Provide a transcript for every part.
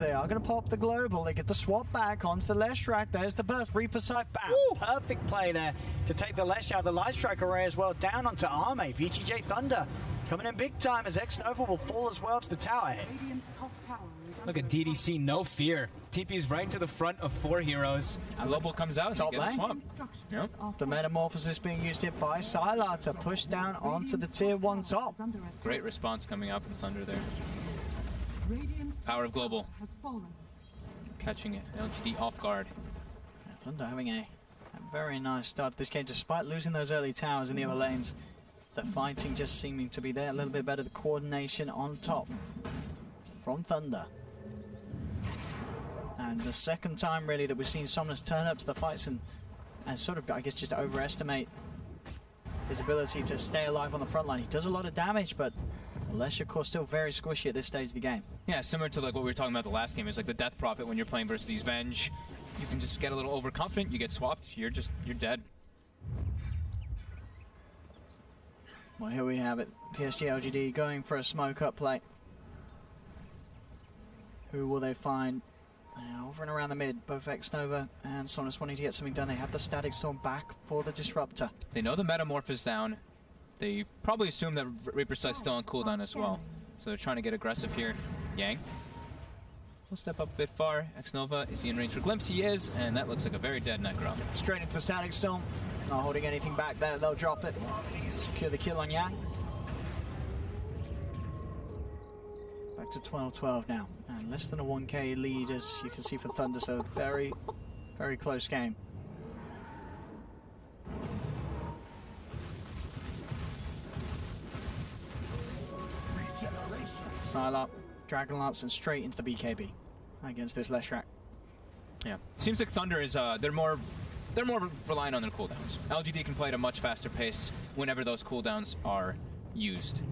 They are going to pop the global. They get the swap back onto the Lesh Strike. There's the burst. Reaper sight. Bam. Perfect play there to take the Lesh out. The Light Strike array as well down onto Arme. VGJ.Thunder coming in big time as X-Nova will fall as well to the tower. Look at DDC, no fear. TP's right into the front of 4 heroes. Global comes out and they get a swamp. Yep. The Metamorphosis being used here by Sylar to push down onto the tier 1 top. Great response coming out from Thunder there. Power of Global. Catching it. LGD off guard. Yeah, Thunder having a very nice start to this game despite losing those early towers in the other lanes. The fighting just seeming to be there a little bit better. The coordination on top from Thunder. And the second time really that we've seen Somnus turn up to the fights and sort of, I guess, just overestimate his ability to stay alive on the front line. He does a lot of damage, but Lesh, of course, still very squishy at this stage of the game. Yeah, similar to like what we were talking about the last game. It's like the Death Prophet when you're playing versus these Venge. You can just get a little overconfident, you get swapped, you're dead. Well, here we have it. PSG.LGD going for a smoke-up play. Who will they find? Over and around the mid, both X-Nova and Somnus wanting to get something done. They have the Static Storm back for the Disruptor. They know the Metamorph is down. They probably assume that Reaper Sight's still on cooldown as well. So they're trying to get aggressive here. Yang will step up a bit far. X-Nova, is he in range for Glimpse? He is, and that looks like a very dead Necro. Straight into the Static Storm. Not holding anything back there, they'll drop it. Secure the kill on Yang. Back to 12-12 now. And less than a 1k lead, as you can see, for Thunder, so very, very close game. Sylar, Dragon Lance, and straight into the BKB against this Leshrac. Yeah, seems like Thunder is they're more reliant on their cooldowns. LGD can play at a much faster pace whenever those cooldowns are used.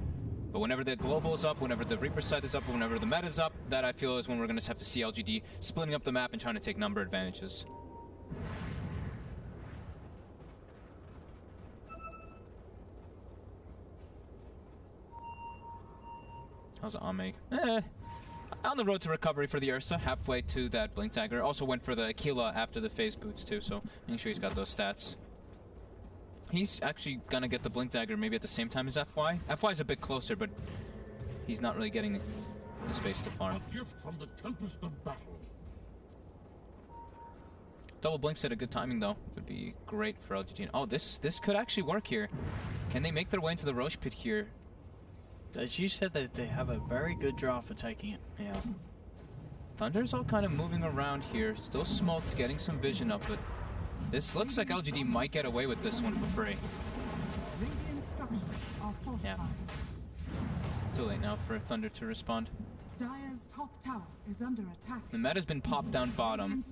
But whenever the global is up, whenever the Reaper side is up, whenever the meta is up, that I feel is when we're going to have to see LGD splitting up the map and trying to take number advantages. How's Ame? On the road to recovery for the Ursa, halfway to that Blink Dagger. Also went for the Aquila after the phase boots too, so making sure he's got those stats. He's actually gonna get the Blink Dagger maybe at the same time as FY. FY is a bit closer, but he's not really getting the space to farm. A gift from the tempest of battle. Double Blinks at a good timing though. Would be great for LGD. Oh, this could actually work here. Can they make their way into the Roche Pit here? As you said, they have a very good draft for taking it. Yeah. Thunder's all kind of moving around here. Still smoked, getting some vision up, but this looks like LGD might get away with this one for free. Yeah. Too late now for Thunder to respond. Dire's top tower is under attack. The meta's been popped down bottom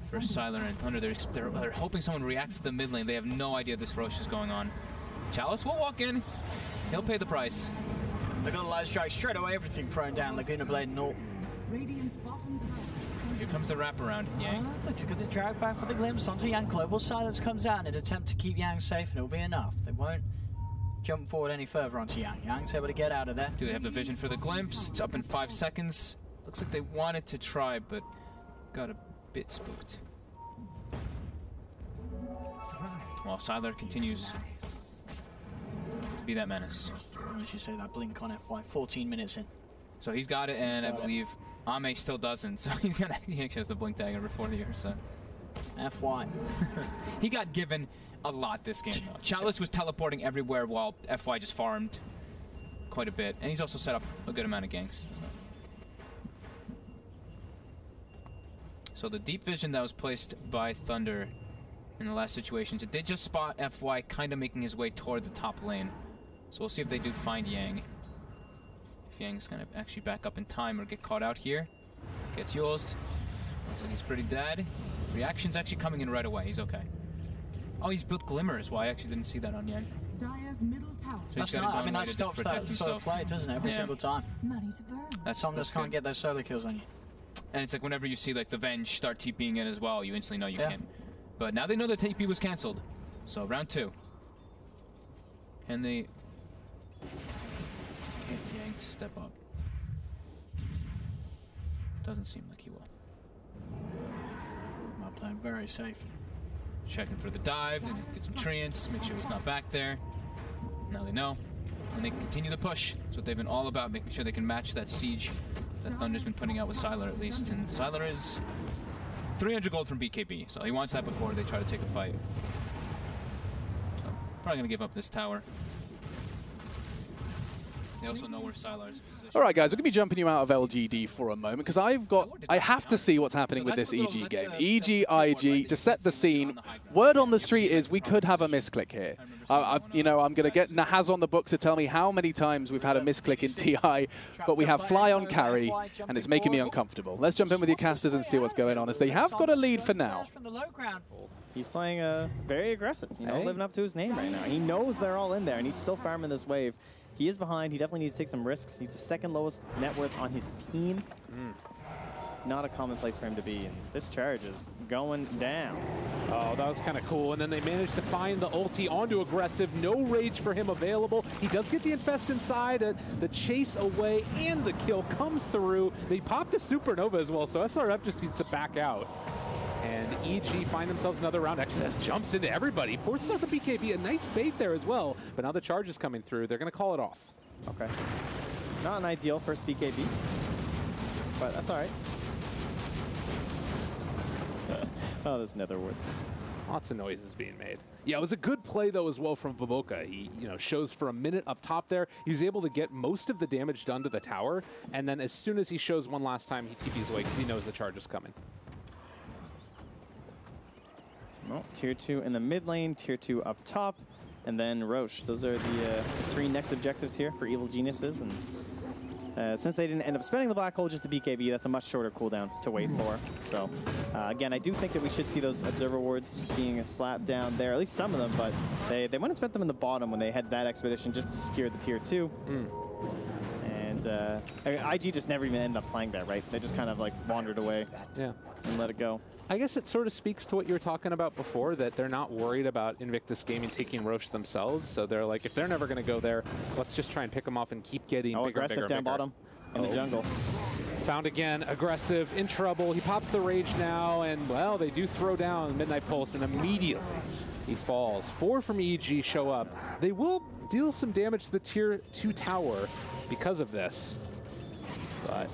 for Sylar and Thunder. They're hoping someone reacts to the mid lane. They have no idea this Roche is going on. Chalice will walk in. He'll pay the price. They got a Light Strike straight away, everything thrown down. Laguna Blade and all. Radiant's bottom tower. Here comes the wraparound. Yang. They took the drag back with the glimpse onto Yang. Global Silence comes out in an attempt to keep Yang safe, and it'll be enough. They won't jump forward any further onto Yang. Yang's able to get out of there. Do they have the vision for the glimpse? It's up in 5 seconds. Looks like they wanted to try, but got a bit spooked. While Sylar continues to be that menace. As you say, that blink on FY, 14 minutes in. So he's got it, and I believe Ame still doesn't, so he actually has the Blink Dagger before the Ursa. FY. He got given a lot this game, though. Chalice was teleporting everywhere while FY just farmed quite a bit, and he's also set up a good amount of ganks. So the deep vision that was placed by Thunder in the last situations, it did just spot FY kind of making his way toward the top lane. So we'll see if they do find Yang. If Yang's going to actually back up in time or get caught out here. Gets used. Looks like he's pretty dead. Reaction's actually coming in right away. He's okay. Oh, he's built Glimmer as well. I actually didn't see that on Yang. Dire's middle tower. So he's got his own way that to stops protect that sort of play, doesn't it? Every single time. Money to burn. Somnus can't get those solo kills on you. And it's like whenever you see like the Venge start TPing in as well, you instantly know you can. But now they know the TP was cancelled. So round 2. And they get Yang to step up. Doesn't seem like he will. Well, playing very safe. Checking for the dive, then get some treants, make sure he's not back there. Now they know. And they can continue the push. That's what they've been all about, making sure they can match that siege that Thunder's been putting out with Sylar at least. And Sylar is 300 gold from BKB, so he wants that before they try to take a fight. So probably gonna give up this tower. They also know where Sylar's position. All right, guys, we're going to be jumping you out of LGD for a moment because I have to see what's happening with this EG game. EG, IG, to set the scene, word on the street is we could have a misclick here. You know, I'm going to get Nahaz on the books to tell me how many times we've had a misclick in TI, but we have Fly on carry, and it's making me uncomfortable. Let's jump in with your casters and see what's going on, as they have got a lead for now. He's playing very aggressive, you know, living up to his name right now. He knows they're all in there, and he's still farming this wave. He is behind. He definitely needs to take some risks. He's the second lowest net worth on his team. Not a common place for him to be. And this charge is going down. Oh, that was kind of cool. And then they managed to find the ulti onto aggressive. No rage for him available. He does get the infest inside. The chase away and the kill comes through. They pop the supernova as well, so SRF just needs to back out. And EG find themselves another round. XS jumps into everybody. Forces out the BKB. A nice bait there as well. But now the charge is coming through. They're going to call it off. Okay. Not an ideal first BKB, but that's all right. Oh, this Netherwood. Lots of noises being made. Yeah, it was a good play, though, as well from Baboka. He, shows for a minute up top there. He's able to get most of the damage done to the tower. And then as soon as he shows one last time, he TPs away because he knows the charge is coming. Well, tier 2 in the mid lane, tier 2 up top, and then Roche. Those are the 3 next objectives here for Evil Geniuses. And since they didn't end up spending the black hole, just the BKB, that's a much shorter cooldown to wait for. So, again, I do think that we should see those Observer Wards being slapped down there, at least some of them, but they went and spent them in the bottom when they had that expedition just to secure the tier 2. And IG just never even ended up playing there, right? They just kind of like wandered away and let it go. I guess it sort of speaks to what you were talking about before, that they're not worried about Invictus Gaming taking Roche themselves. So they're like, if they're never going to go there, let's just try and pick them off and keep getting bigger, aggressive bigger, down bigger. bottom in the jungle. Found again, aggressive, in trouble. He pops the rage now, and well, they do throw down Midnight Pulse, and immediately he falls. 4 from EG show up. They will deal some damage to the tier 2 tower because of this. But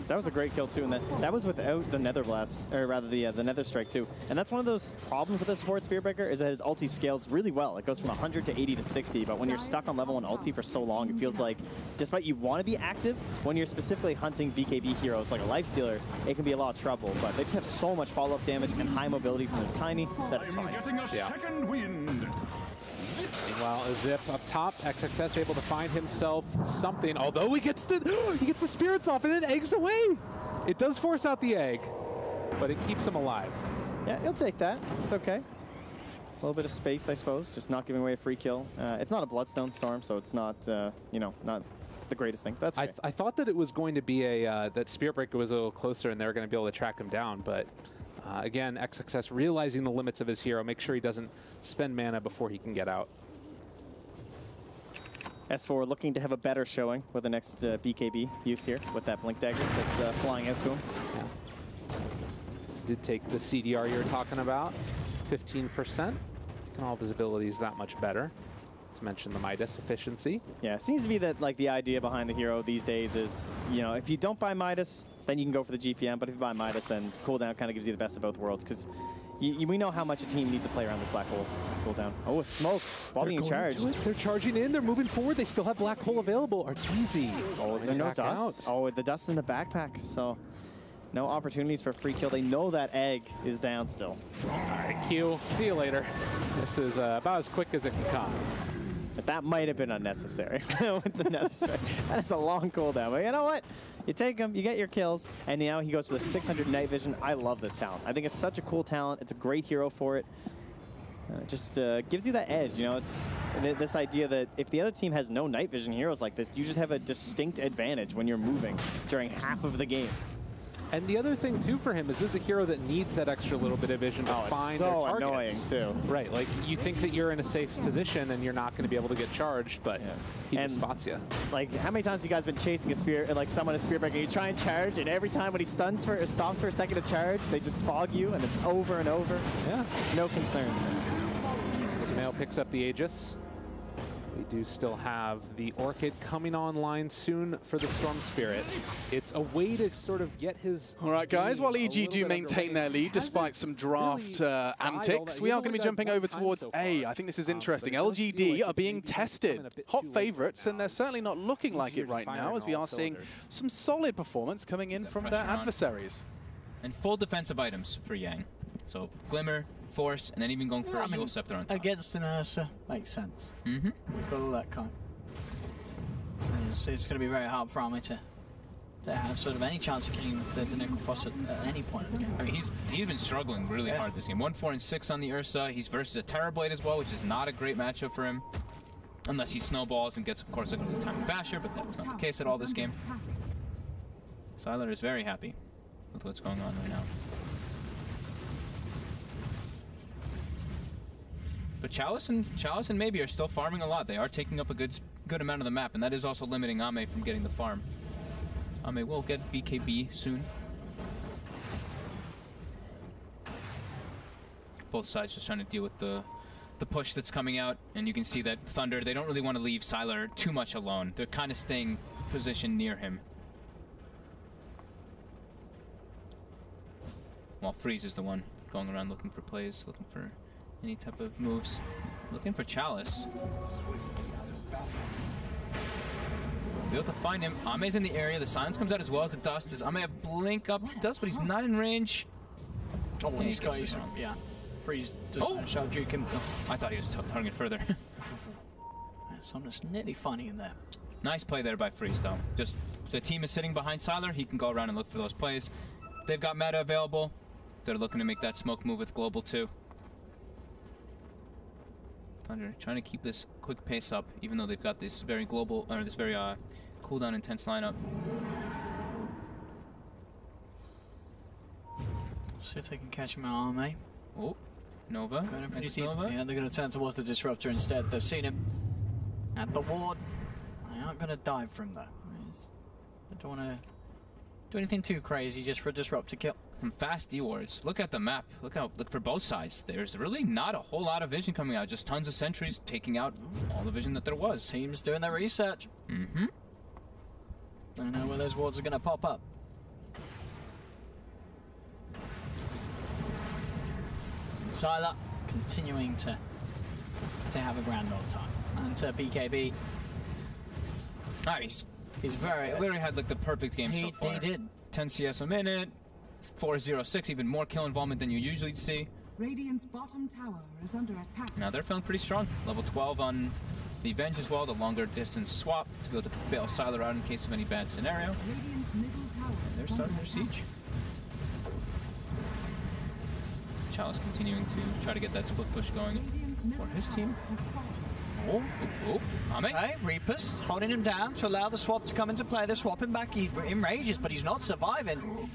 that was a great kill too, and that was without the Nether Blast, or rather the Nether Strike too. And that's one of those problems with the support Spearbreaker, is that his ulti scales really well. It goes from 100 to 80 to 60, but when you're stuck on level 1 ulti for so long, it feels like, despite you want to be active, when you're specifically hunting BKB heroes like a Lifestealer, it can be a lot of trouble. But they just have so much follow-up damage and high mobility from this Tiny that it's fine. Getting a second wind. Meanwhile, a Zip up top, XXS able to find himself something, although he gets the spirits off and it eggs away. It does force out the egg, but it keeps him alive. Yeah, he'll take that. It's okay. A little bit of space, I suppose, just not giving away a free kill. It's not a Bloodstone Storm, so it's not, not the greatest thing. That's okay. I thought that it was going to be that Spiritbreaker was a little closer and they were going to be able to track him down, but again, XXS realizing the limits of his hero, make sure he doesn't spend mana before he can get out. S4 looking to have a better showing with the next BKB use here with that Blink Dagger that's flying out to him. Yeah. Did take the CDR you're talking about, 15%. And all of his abilities that much better. To mention the Midas efficiency. Yeah, it seems to be that like the idea behind the hero these days is, if you don't buy Midas, then you can go for the GPM, but if you buy Midas, then cooldown kind of gives you the best of both worlds, because we know how much a team needs to play around this black hole cooldown. Oh, a smoke while being charged. They're charging in, they're moving forward, they still have black hole available. Arteezy. Oh, is there no dust? Oh, the dust in the backpack, so no opportunities for a free kill. They know that egg is down still. All right, Q, see you later. This is about as quick as it can come. But that might have been unnecessary with the Nether Strike. That is a long cooldown. But you know what? You take him, you get your kills, and now he goes for the 600 night vision. I love this talent. I think it's such a cool talent. It's a great hero for it. Just gives you that edge. It's this idea that if the other team has no night vision heroes like this, you just have a distinct advantage when you're moving during half of the game. And the other thing, too, for him is this is a hero that needs that extra little bit of vision to find their targets. Annoying, too. Right, like, you think that you're in a safe position and you're not going to be able to get charged, but he just spots you. Like, how many times have you guys been chasing a spear, like someone a spear breaker, you try and charge, and every time when he stops for a second to charge, they just fog you, and it's over and over. Yeah. No concerns there. Sumail picks up the Aegis. We do still have the Orchid coming online soon for the Storm Spirit. It's a way to sort of get his... All right, guys, while EG do maintain their lead despite some draft antics, we are going to be jumping over towards A. I think this is interesting. LGD are being tested. Hot favorites, and they're certainly not looking like it right now, as we are seeing some solid performance coming in from their adversaries. And full defensive items for Yang. So, Glimmer, Force, and then even going for a Eagle Scepter on top. Against an Ursa, makes sense. We've got all that kind. It's going to be very hard for Army to have sort of any chance of killing the Necrophos at any point in the game. I mean, he's been struggling really hard this game. 1, 4, and 6 on the Ursa. He's versus a Terrorblade as well, which is not a great matchup for him. Unless he snowballs and gets, of course, a good time with Basher, but that was not the case at all this game. Sylar is very happy with what's going on right now. But Chalice and Maybe are still farming a lot. They are taking up a good amount of the map, and that is also limiting Ame from getting the farm. Ame will get BKB soon. Both sides just trying to deal with the push that's coming out, and you can see that Thunder, they don't really want to leave Sylar too much alone. They're kind of staying positioned near him. While Freeze is the one going around looking for plays, looking for any type of moves. Looking for Chalice. Be able to find him. Ame's in the area. The silence comes out as well as the dust. Does Ame have blink up? He does, but he's not in range. Oh, and he's got his, Freeze doesn't shall juke him. I thought he was targeting further. Something's nearly funny in there. Nice play there by Freeze, though. Just the team is sitting behind Sylar. He can go around and look for those plays. They've got meta available. They're looking to make that smoke move with Global too. Thunder trying to keep this quick pace up, even though they've got this very global, or this very cooldown intense lineup. See if they can catch him at Arme. Oh, Nova. Going pretty deep. Yeah, they're going to turn towards the Disruptor instead. They've seen him at the ward. They aren't going to dive for him though. They don't want to do anything too crazy just for a Disruptor kill. Some fast D-wards. Look at the map. Look for both sides. There's really not a whole lot of vision coming out. Just tons of sentries taking out all the vision that there was. Team's doing their research. I know where those wards are going to pop up. Sylar continuing to have a grand old time. And to BKB. Nice. He's literally had like the perfect game so far. He did. 10 CS a minute. 406, even more kill involvement than you usually see. Radiant's bottom tower is under attack. Now they're feeling pretty strong. Level 12 on the Avenge as well, the longer distance swap to be able to bail Sylar out in case of any bad scenario. Radiant's middle tower And they're starting their siege. Chalice continuing to try to get that split push going for his team. Oh, Ame. Okay, Reapers holding him down to allow the swap to come into play. They're swapping back. He enrages, but he's not surviving.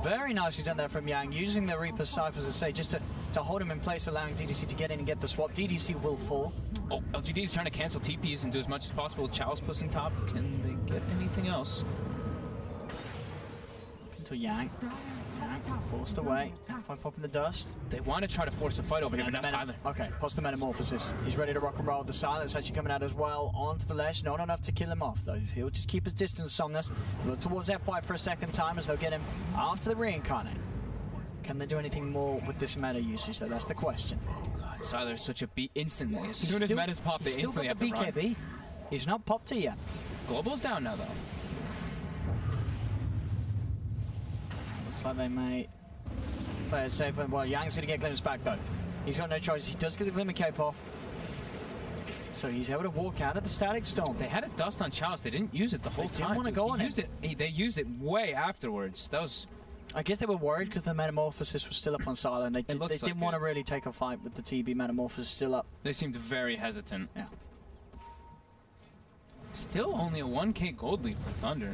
Very nicely done there from Yang, using the Reaper's Cyphers, as I say, just to hold him in place, allowing DDC to get in and get the swap. DDC will fall. Oh, LGD is trying to cancel TPs and do as much as possible. Chalice pushing top. Can they get anything else? Looking to Yang. Forced away. F5 popping the dust. They want to try to force a fight over here, but that's Sylar. Okay, post the Metamorphosis. He's ready to rock and roll. The silence actually coming out as well onto the ledge. Not enough to kill him off, though. He'll just keep his distance on this. Look towards F5 for a second time as they'll get him after the reincarnate. Can they do anything more with this meta usage, though? That's the question. God, Sylar's such a beat instantly. As soon as meta's popped, they instantly have to run. BKB. He's not popped it yet. Global's down now, though. Looks like they may play it safe. Well, Yang's going to get Glimpse back, though. He's got no choice. He does get the Glimmer Cape off. So he's able to walk out of the Static Storm. They had a dust on Chalice. They didn't use it the whole time. They didn't want to go on it. They used it way afterwards. That was... I guess they were worried because the Metamorphosis was still up on Sylar, and they didn't want to really take a fight with the TB Metamorphosis still up. They seemed very hesitant. Yeah. Still only a 1k gold lead for Thunder.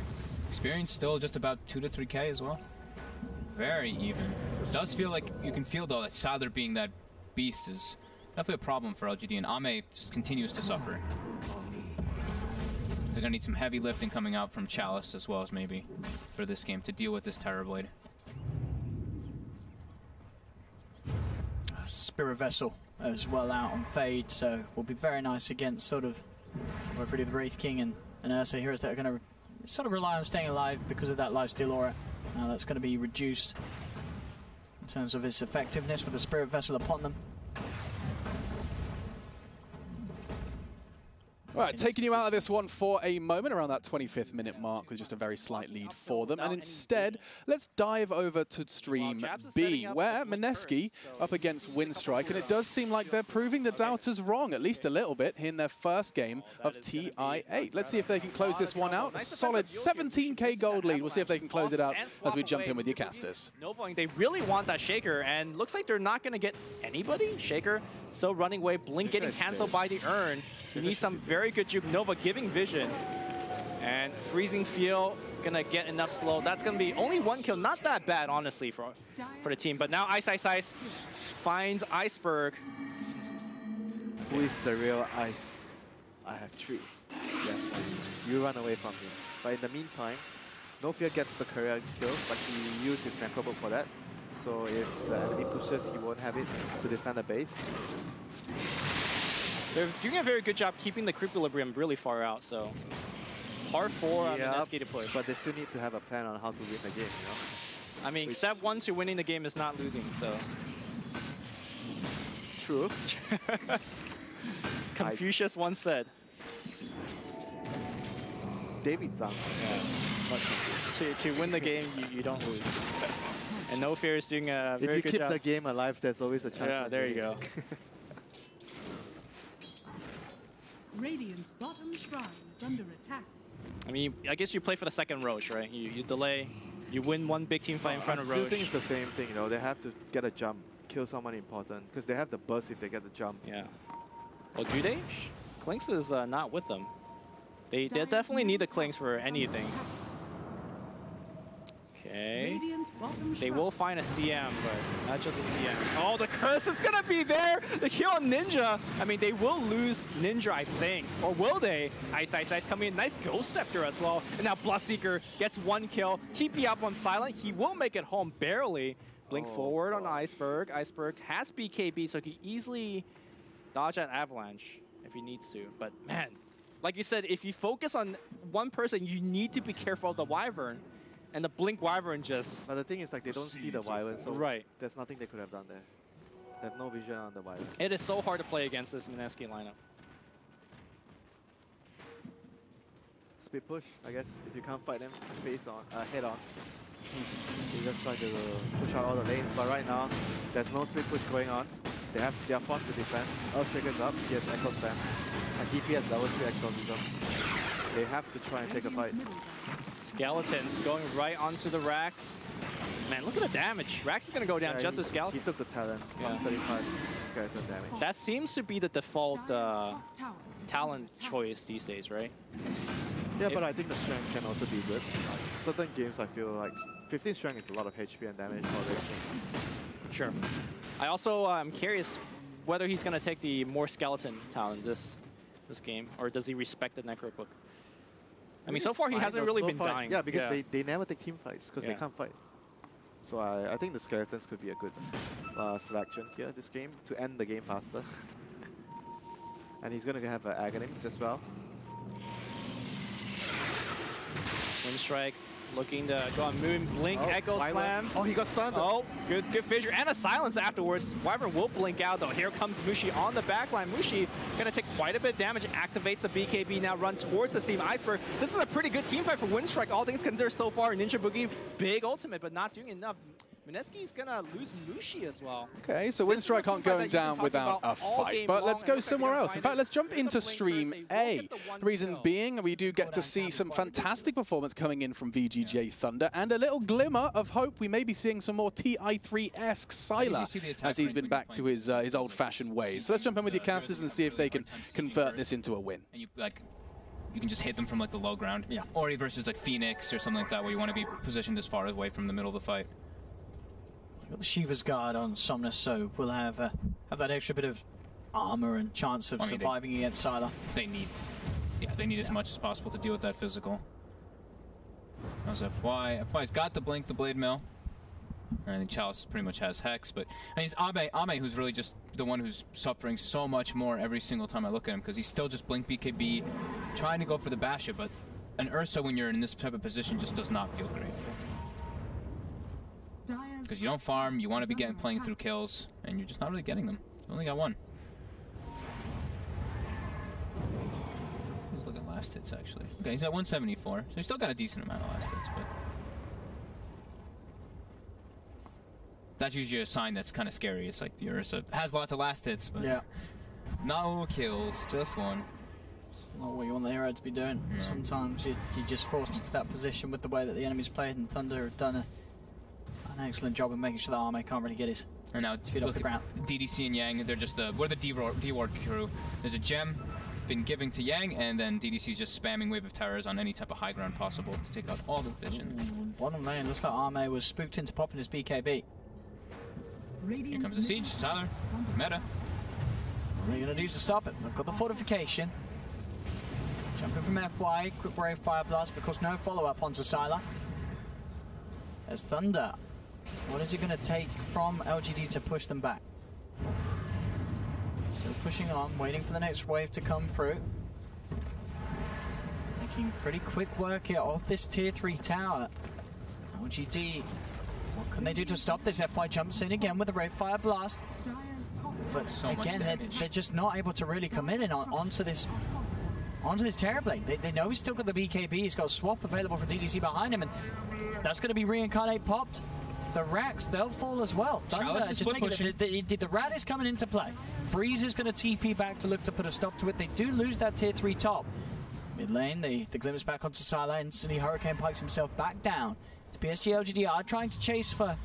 Experience still just about 2 to 3k as well. very even. It does feel like you can feel though that Sadler being that beast is definitely a problem for LGD, and Ame just continues to suffer. They're gonna need some heavy lifting coming out from Chalice as well as maybe for this game to deal with this Terrorblade. Spirit Vessel as well out on Fade, so will be very nice against sort of really the Wraith King and Ursa heroes that are going to sort of rely on staying alive because of that lifesteal aura. That's going to be reduced in terms of its effectiveness with the Spirit Vessel upon them. All right, taking you out of this one for a moment, around that 25th minute mark with just a very slight lead for them. And instead, let's dive over to Stream B, where Mineski up against Windstrike. And it does seem like they're proving the doubters wrong, at least a little bit, in their first game of TI8. Let's see if they can close this one out. A solid 17k gold lead. We'll see if they can close it out as we jump in with your casters. Novoing, they really want that Shaker, and looks like they're not going to get anybody. Shaker still running away, Blink getting cancelled by the Urn. You need some very good juke. Nova giving vision. And Freezing Field gonna get enough slow. That's gonna be only one kill. Not that bad, honestly, for the team. But now Ice finds Iceberg. Who is the real Ice? I have 3. Yeah, you run away from him. But in the meantime, No Fear gets the career kill, but he used his Necrobook for that. So if the enemy pushes, he won't have it to defend the base. They're doing a very good job keeping the Creequilibrium really far out, so hard for Mineski to push. But they still need to have a plan on how to win the game, you know? I mean, step 1 to winning the game is not losing, so. True. Confucius once said. David Zhang. Yeah. To win the game, you don't lose. And No Fear is doing a very good job. If you keep the game alive, there's always a chance. Yeah, there you go. Radiant's bottom shrine is under attack. I mean, I guess you play for the second Roche, right? You delay, you win one big team fight in front of Roche. I still think it's the same thing, you know. They have to get a jump, kill someone important, because they have the burst if they get the jump. Yeah. Well, do they? Clinks is not with them. They definitely need the Clinks for anything. Okay. They will find a CM, but not just a CM. Oh, the curse is gonna be there! The kill on Ninja! I mean, they will lose Ninja, I think. Or will they? Ice coming in. Nice Ghost Scepter as well. And now Bloodseeker gets 1 kill. TP up on Silent. He will make it home, barely. Blink forward on Iceberg. Iceberg has BKB, so he can easily dodge that Avalanche if he needs to. But man, like you said, if you focus on one person, you need to be careful of the Wyvern. And the Blink Wyvern just... But the thing is, like, they don't see the Wyvern, so there's nothing they could have done there. They have no vision on the Wyvern. It is so hard to play against this Mineski lineup. Speed push, I guess, if you can't fight them face on, head on. You just try to push out all the lanes, but right now, there's no speed push going on. They are forced to defend. Earthshaker's up, he has Echo Slam. And DP has level 3 Exorcism. They have to try and take a fight. Skeletons going right onto the Rax. Man, look at the damage. Rax is going to go down just as Skeleton. He took the talent, 35 skeleton damage. That seems to be the default talent choice these days, right? Yeah, but I think the strength can also be good. Certain games, I feel like 15 strength is a lot of HP and damage already. Sure. I also am curious whether he's going to take the more skeleton talent this game, or does he respect the Necrobook? I mean, so far he hasn't really been dying. Yeah, because they never take team fights because they can't fight. So I think the skeletons could be a good selection here this game to end the game faster. And he's going to have an Aghanim's as well. Windstrike looking to go on Moon, Blink, Echo Slam. Oh, he got stunned. Oh, good fissure. And a silence afterwards. Wyvern will blink out, though. Here comes Mushi on the backline. Mushi going to take quite a bit of damage. Activates the BKB, now run towards the Steam Iceberg. This is a pretty good team fight for Windstrike. All things considered so far. Ninja Boogie, big ultimate, but not doing enough. Mineski's going to lose Mushi as well. Okay, so Windstrike aren't going down without a fight. But let's go somewhere else. In fact, let's jump into Stream A. The reason being, we do get to see some fantastic performance coming in from VGJ.Thunder and a little glimmer of hope. We may be seeing some more TI3-esque Sylar as he's been back to his old-fashioned ways. So let's jump in with your casters and see if they can convert this into a win. And you can just hit them from like the low ground. Yeah. Or versus like Phoenix or something like that where you want to be positioned as far away from the middle of the fight. Got the Shiva's Guard on Somnus, so we'll have that extra bit of armor and chance of surviving against Sylar. They need as much as possible to deal with that physical. That was FY. FY's got the Blink, the Blade Mill. And I think Chalice pretty much has Hex, but I mean, it's Ame who's really just the one who's suffering so much more every single time I look at him, because he's still just Blink BKB, trying to go for the Basha, but an Ursa when you're in this type of position just does not feel great. Because you don't farm, you want to be playing through kills, and you're just not really getting them. You only got one. Let's look at last hits, actually. Okay, he's at 174, so he's still got a decent amount of last hits, but that's usually a sign that's kind of scary. It's like the Ursa has lots of last hits, but no kills, just one. It's not what you want the hero to be doing. Yeah. Sometimes you're just forced into that position with the way that the enemy's played, and Thunder have done an excellent job of making sure that Arme can't really get his and now feet off the ground. DDC and Yang, they're just we're the D-Ward crew. There's a gem been giving to Yang, and then DDC's just spamming Wave of Terrors on any type of high ground possible to take out all the vision. Bottom lane, looks like Arme was spooked into popping his BKB. Here comes the siege, Sylar, meta. What are you going to do to stop it? They've got the fortification. Jumping from FY, quick wave fire blast, because no follow-up onto Sylar. As Thunder, what is it going to take from LGD to push them back? Still pushing on, waiting for the next wave to come through. Making pretty quick work here of this tier 3 tower. LGD, what can they do to stop this? FY jumps in again with a Wave Fire Blast. But so again, they're just not able to really come in onto this Terrorblade. They know he's still got the BKB, he's got a swap available for DDC behind him, and that's going to be Reincarnate popped. The racks, they'll fall as well. Thunder, the Rat is coming into play. Freeze is going to TP back to look to put a stop to it. They do lose that tier 3 top. Mid lane, the glimpse back onto Sylar. Instantly, Hurricane pikes himself back down. PSG.LGD are trying to chase for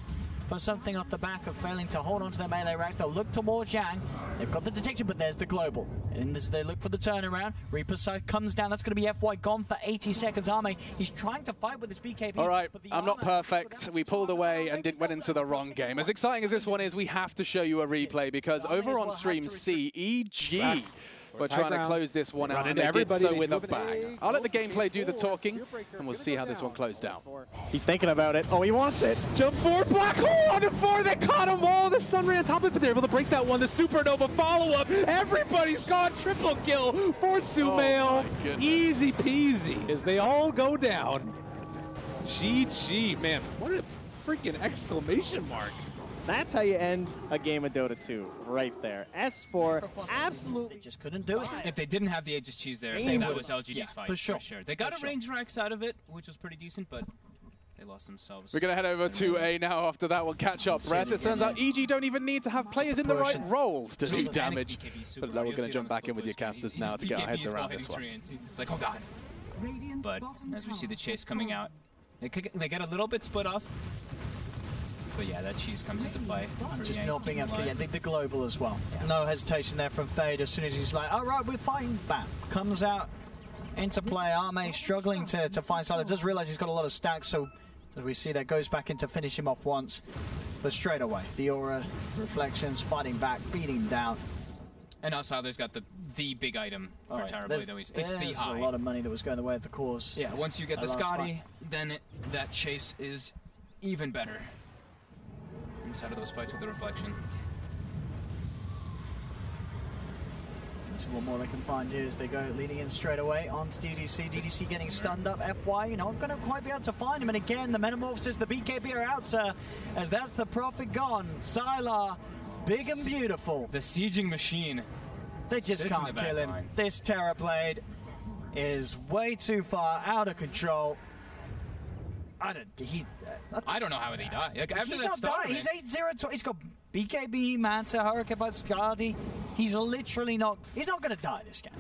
something off the back of failing to hold on to their melee racks. They'll look towards Yang. They've got the detection, but there's the global. And they look for the turnaround. Reaper's side comes down. That's going to be FY gone for 80 seconds. Arme, he's trying to fight with his BKB. All right, I'm not perfect. We pulled away and went into the wrong game. As exciting as this one is, we have to show you a replay, because over on stream C, EG we're trying to close this one out, and they did so with a bang. I'll let the gameplay do the talking, and we'll see how this one closed down. He's thinking about it. Oh, he wants it. Jump forward, black hole on the 4. They caught them all. The sun ran on top of it, but they're able to break that one. The supernova follow-up. Everybody's gone. Triple kill for Sumail. Easy peasy as they all go down. GG, man. What a freaking exclamation mark. That's how you end a game of Dota 2, right there. S4 absolutely just couldn't do it. If they didn't have the Aegis Cheese there, that was LGD's fight. For sure. They got a range Rax out of it, which was pretty decent, but they lost themselves. We're going to head over to A now. After that, we'll catch up breath. It turns out EG don't even need to have players in the right roles to do damage. But we're going to jump back in with your casters now to get our heads around this one. He's just like, oh god. But as we see the chase coming out, they get a little bit split off. But yeah, that cheese comes into play. Just not being able to get the global as well. Yeah. No hesitation there from Fade as soon as he's like, all right, we're fighting back. Comes out into play. Arme struggling to find Sylar. Does realize he's got a lot of stacks, so as we see that goes back in to finish him off once. But straight away, the aura, reflections, fighting back, beating him down. And now Sylar's got the big item for Terrorblade, though. It's the eye. A lot of money that was going the way of the cause. Yeah, once you get the Scotty, then that chase is even better. Inside of those fights with the reflection. Let's see what more they can find here as they go leading in straight away onto DDC. DDC getting stunned up. FY, you know, I'm going to quite be able to find him. And again, the Metamorphosis, the BKB are out, sir, as that's the Prophet gone. Sylar, big and beautiful. The sieging machine. They just can't kill him. This Terrorblade is way too far out of control. I don't know how they die. Like, after he's that not dying. He's 8-0. He's got BKB, Manta, Hurricane, Scotty. He's literally not. He's not going to die this game.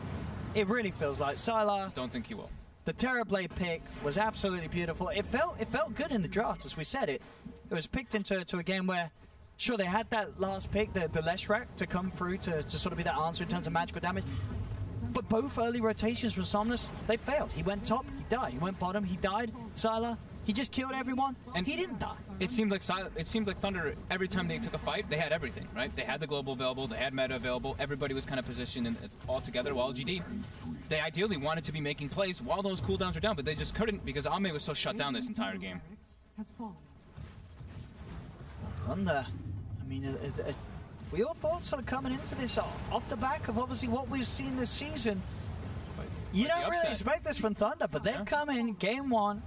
It really feels like Sylar. Don't think he will. The Terrorblade pick was absolutely beautiful. It felt good in the draft, as we said. It was picked into a game where, sure, they had that last pick, the Leshrac, to come through to sort of be that answer in terms of magical damage. But both early rotations from Somnus, they failed. He went top, he died. He went bottom, he died. Sylar, He just killed everyone, and he didn't die. It seemed like Thunder, every time they took a fight, they had everything, right? They had the global available, they had meta available, everybody was kind of positioned all together, while LGD, they ideally wanted to be making plays while those cooldowns were down, but they just couldn't because Ame was so shut down this entire game. Thunder, I mean, we all thought sort of coming into this off the back of obviously what we've seen this season. You don't really expect this from Thunder, but they've come in game 1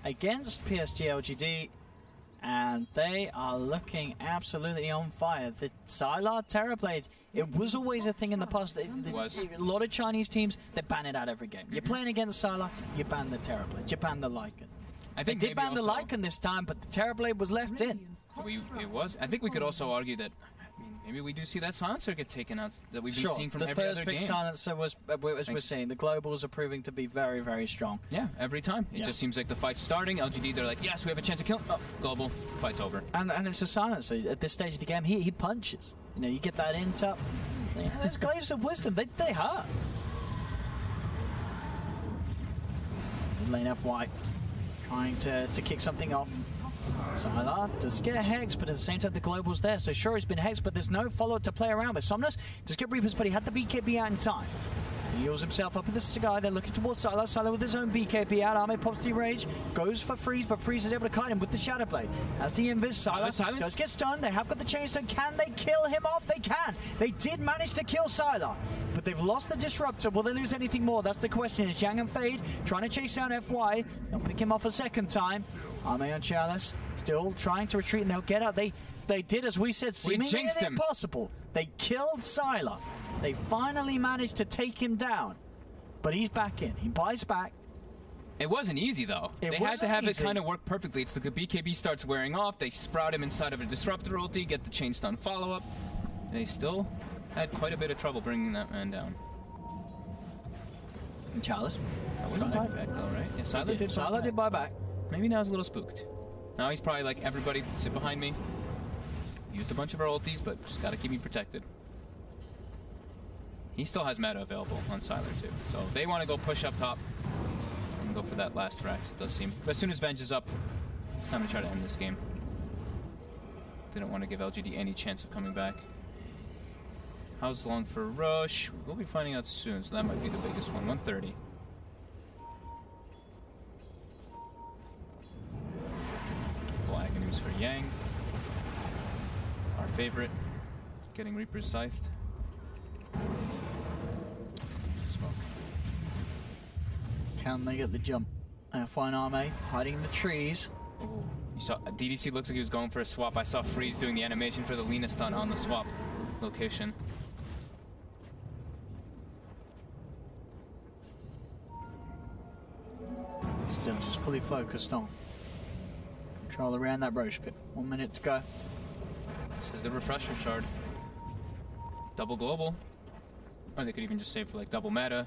against PSG.LGD, and they are looking absolutely on fire. The Sylar Terrorblade, it was always a thing in the past. A lot of Chinese teams, they ban it out every game. You're playing against Sylar, you ban the Terrorblade, you ban the Lycan. I think they did ban the Lycan this time, but the Terrorblade was left in. It was. I think we could also argue that maybe we do see that silencer get taken out that we've been seeing from every other game. The first big silencer was, as we're seeing, the globals are proving to be very, very strong. Yeah, every time. It just seems like the fight's starting. LGD, they're like, yes, we have a chance to kill him. Oh, global, fight's over. And it's a silencer. At this stage of the game, he punches. You know, you get that intup. There's glaives of wisdom. They hurt. Lane FY trying to kick something off. Sylar does get a Hex, but at the same time the global's there, so sure he's been Hexed, but there's no follow-up to play around with. Somnus does get Reapers, but he had the BKB out in time. He heals himself up with the Cigar, they're looking towards Sylar. Sylar with his own BKB out, Ame pops the Rage, goes for Freeze, but Freeze is able to kite him with the Shadow Blade. As the Invis, Sylar does get stunned, they have got the Chain Stun, can they kill him off? They can! They did manage to kill Sylar, but they've lost the Disruptor. Will they lose anything more? That's the question. It's Yang and Fade trying to chase down FY, they'll pick him off a second time. Ame on Chalice, still trying to retreat, and they'll get out. They did, as we said, seemingly impossible. They killed Sylar. They finally managed to take him down. But he's back in. He buys back. It wasn't easy, though. They had to have it kind of work perfectly. It's like the BKB starts wearing off. They sprout him inside of a Disruptor ulti, get the Chain Stun follow-up. They still had quite a bit of trouble bringing that man down. And Chalice. That wasn't back though, right? Yeah, Sylar did buy back. Maybe now he's a little spooked. Now he's probably like, everybody sit behind me. Used a bunch of our ultis, but just gotta keep me protected. He still has meta available on Sylar too. So they want to go push up top and go for that last Rex, it does seem. But as soon as Venge is up, it's time to try to end this game. They don't want to give LGD any chance of coming back. How's long for Rush? We'll be finding out soon, so that might be the biggest one. 130. Full Aghanim's for Yang. Our favorite. Getting Reaper's Scythe. Smoke. Can they get the jump? Fine Ame hiding in the trees. Ooh. You saw DDC looks like he was going for a swap. I saw Freeze doing the animation for the Lina stun on the swap location. Still just fully focused on control around that Roche pit. 1 minute to go. This is the refresher shard. Double global. Or they could even just save for like double meta.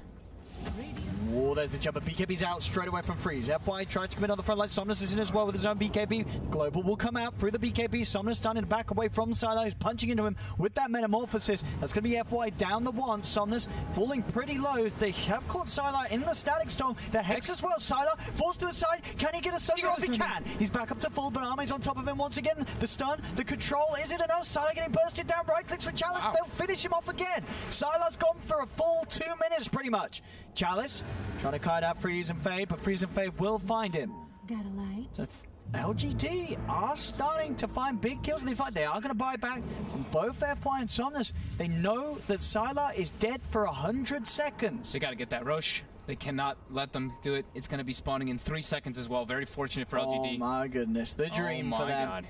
Oh, there's the jumper. BKB's out straight away from Freeze. FY tries to commit on the front line. Somnus is in as well with his own BKB. Global will come out through the BKB. Somnus starting to back away from Sylar, who's punching into him with that Metamorphosis. That's going to be FY down the one. Somnus falling pretty low. They have caught Sylar in the Static Storm. The Hex as well. Sylar falls to the side. Can he get a stun off? He can. He's back up to full, but Ame's on top of him once again. The stun, the control. Is it enough? Sylar getting bursted down. Right clicks for Chalice. Wow. They'll finish him off again. Sylar's gone for a full 2 minutes pretty much. Chalice trying to kite out Freeze and Fade, but Freeze and Fade will find him. Got a light? So LGD are starting to find big kills in the fight. They are going to buy back from both FY and Somnus. They know that Sylar is dead for 100 seconds. They got to get that Roche. They cannot let them do it. It's going to be spawning in 3 seconds as well. Very fortunate for LGD. Oh my goodness, the dream for them. God.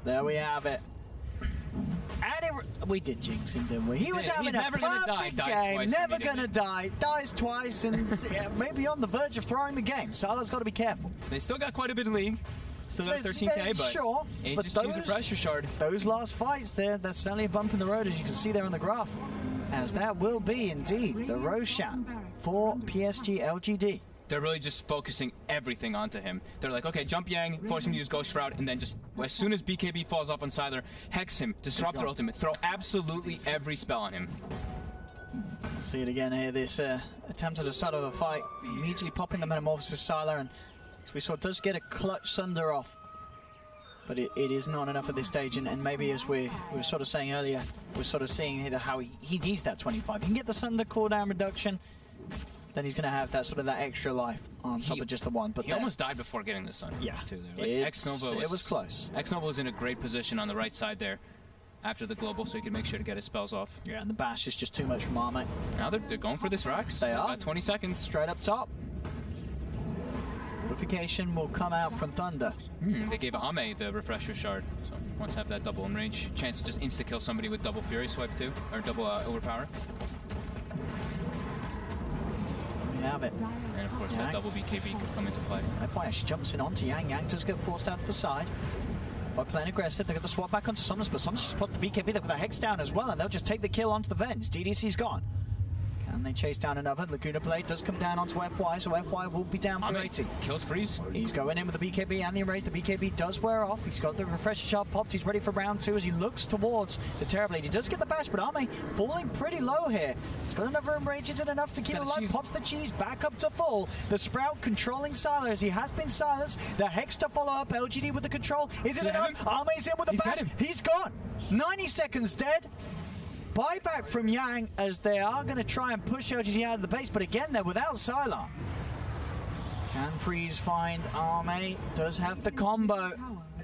There we have it. And we did jinx him, didn't we? He was having a perfect game, never gonna die, dies twice, and maybe on the verge of throwing the game. Sylar's got to be careful. They still got quite a bit of lead. Still got 13k, but sure, but just use a pressure shard. Those last fights, that's certainly a bump in the road, as you can see there on the graph. As that will be indeed the Roshan for PSG.LGD. They're really just focusing everything onto him. They're like, okay, jump Yang, force him to use Ghost Shroud, and then just, as soon as BKB falls off on Sylar, Hex him, Disruptor ultimate, throw absolutely every spell on him. See it again here, this attempt at the start of the fight, immediately popping the Metamorphosis Sylar, and So we saw does get a clutch Sunder off. But it is not enough at this stage, and maybe as we were sort of saying earlier, we're sort of seeing how he needs that 25. He can get the Sunder cooldown reduction, then he's going to have that sort of that extra life on top of just the one. But he almost died before getting the Sunder. Yeah, too. Like it was close. X-Nova was in a great position on the right side there after the global, so he could make sure to get his spells off. Yeah, and the bash is just too much from Arme. Now they're going for this Rax. They are. About 20 seconds. Straight up top. Notification will come out from Thunder. They gave Ame the refresher shard, so once have that double in range, chance to just insta-kill somebody with double Fury Swipe too, or double Overpower. We have it. And of course that double BKB could come into play. FY actually jumps in onto Yang. Yang does get forced out to the side. By playing aggressive, they got the swap back onto Summers, but Summers just puts the BKB, they've got the Hex down as well, and they'll just take the kill onto the Venge. DDC's gone. And they chase down another. Laguna Blade does come down onto FY, so FY will be down for 80. Kills freeze. He's going in with the BKB and the erase. The BKB does wear off. He's got the refresher shard popped. He's ready for round 2 as he looks towards the Terrorblade. He does get the bash, but Arme falling pretty low here. He's got another enrage. Is it enough to keep him alive? Pops the cheese back up to full. The Sprout controlling Sylar as he has been silenced. The Hex to follow up. LGD with the control. Is it enough? Arme's in with the bash. He's gone. 90 seconds dead. Buyback from Yang as they are going to try and push LGD out of the base, but again, they're without Sylar. Can freeze find Arme, does have the combo,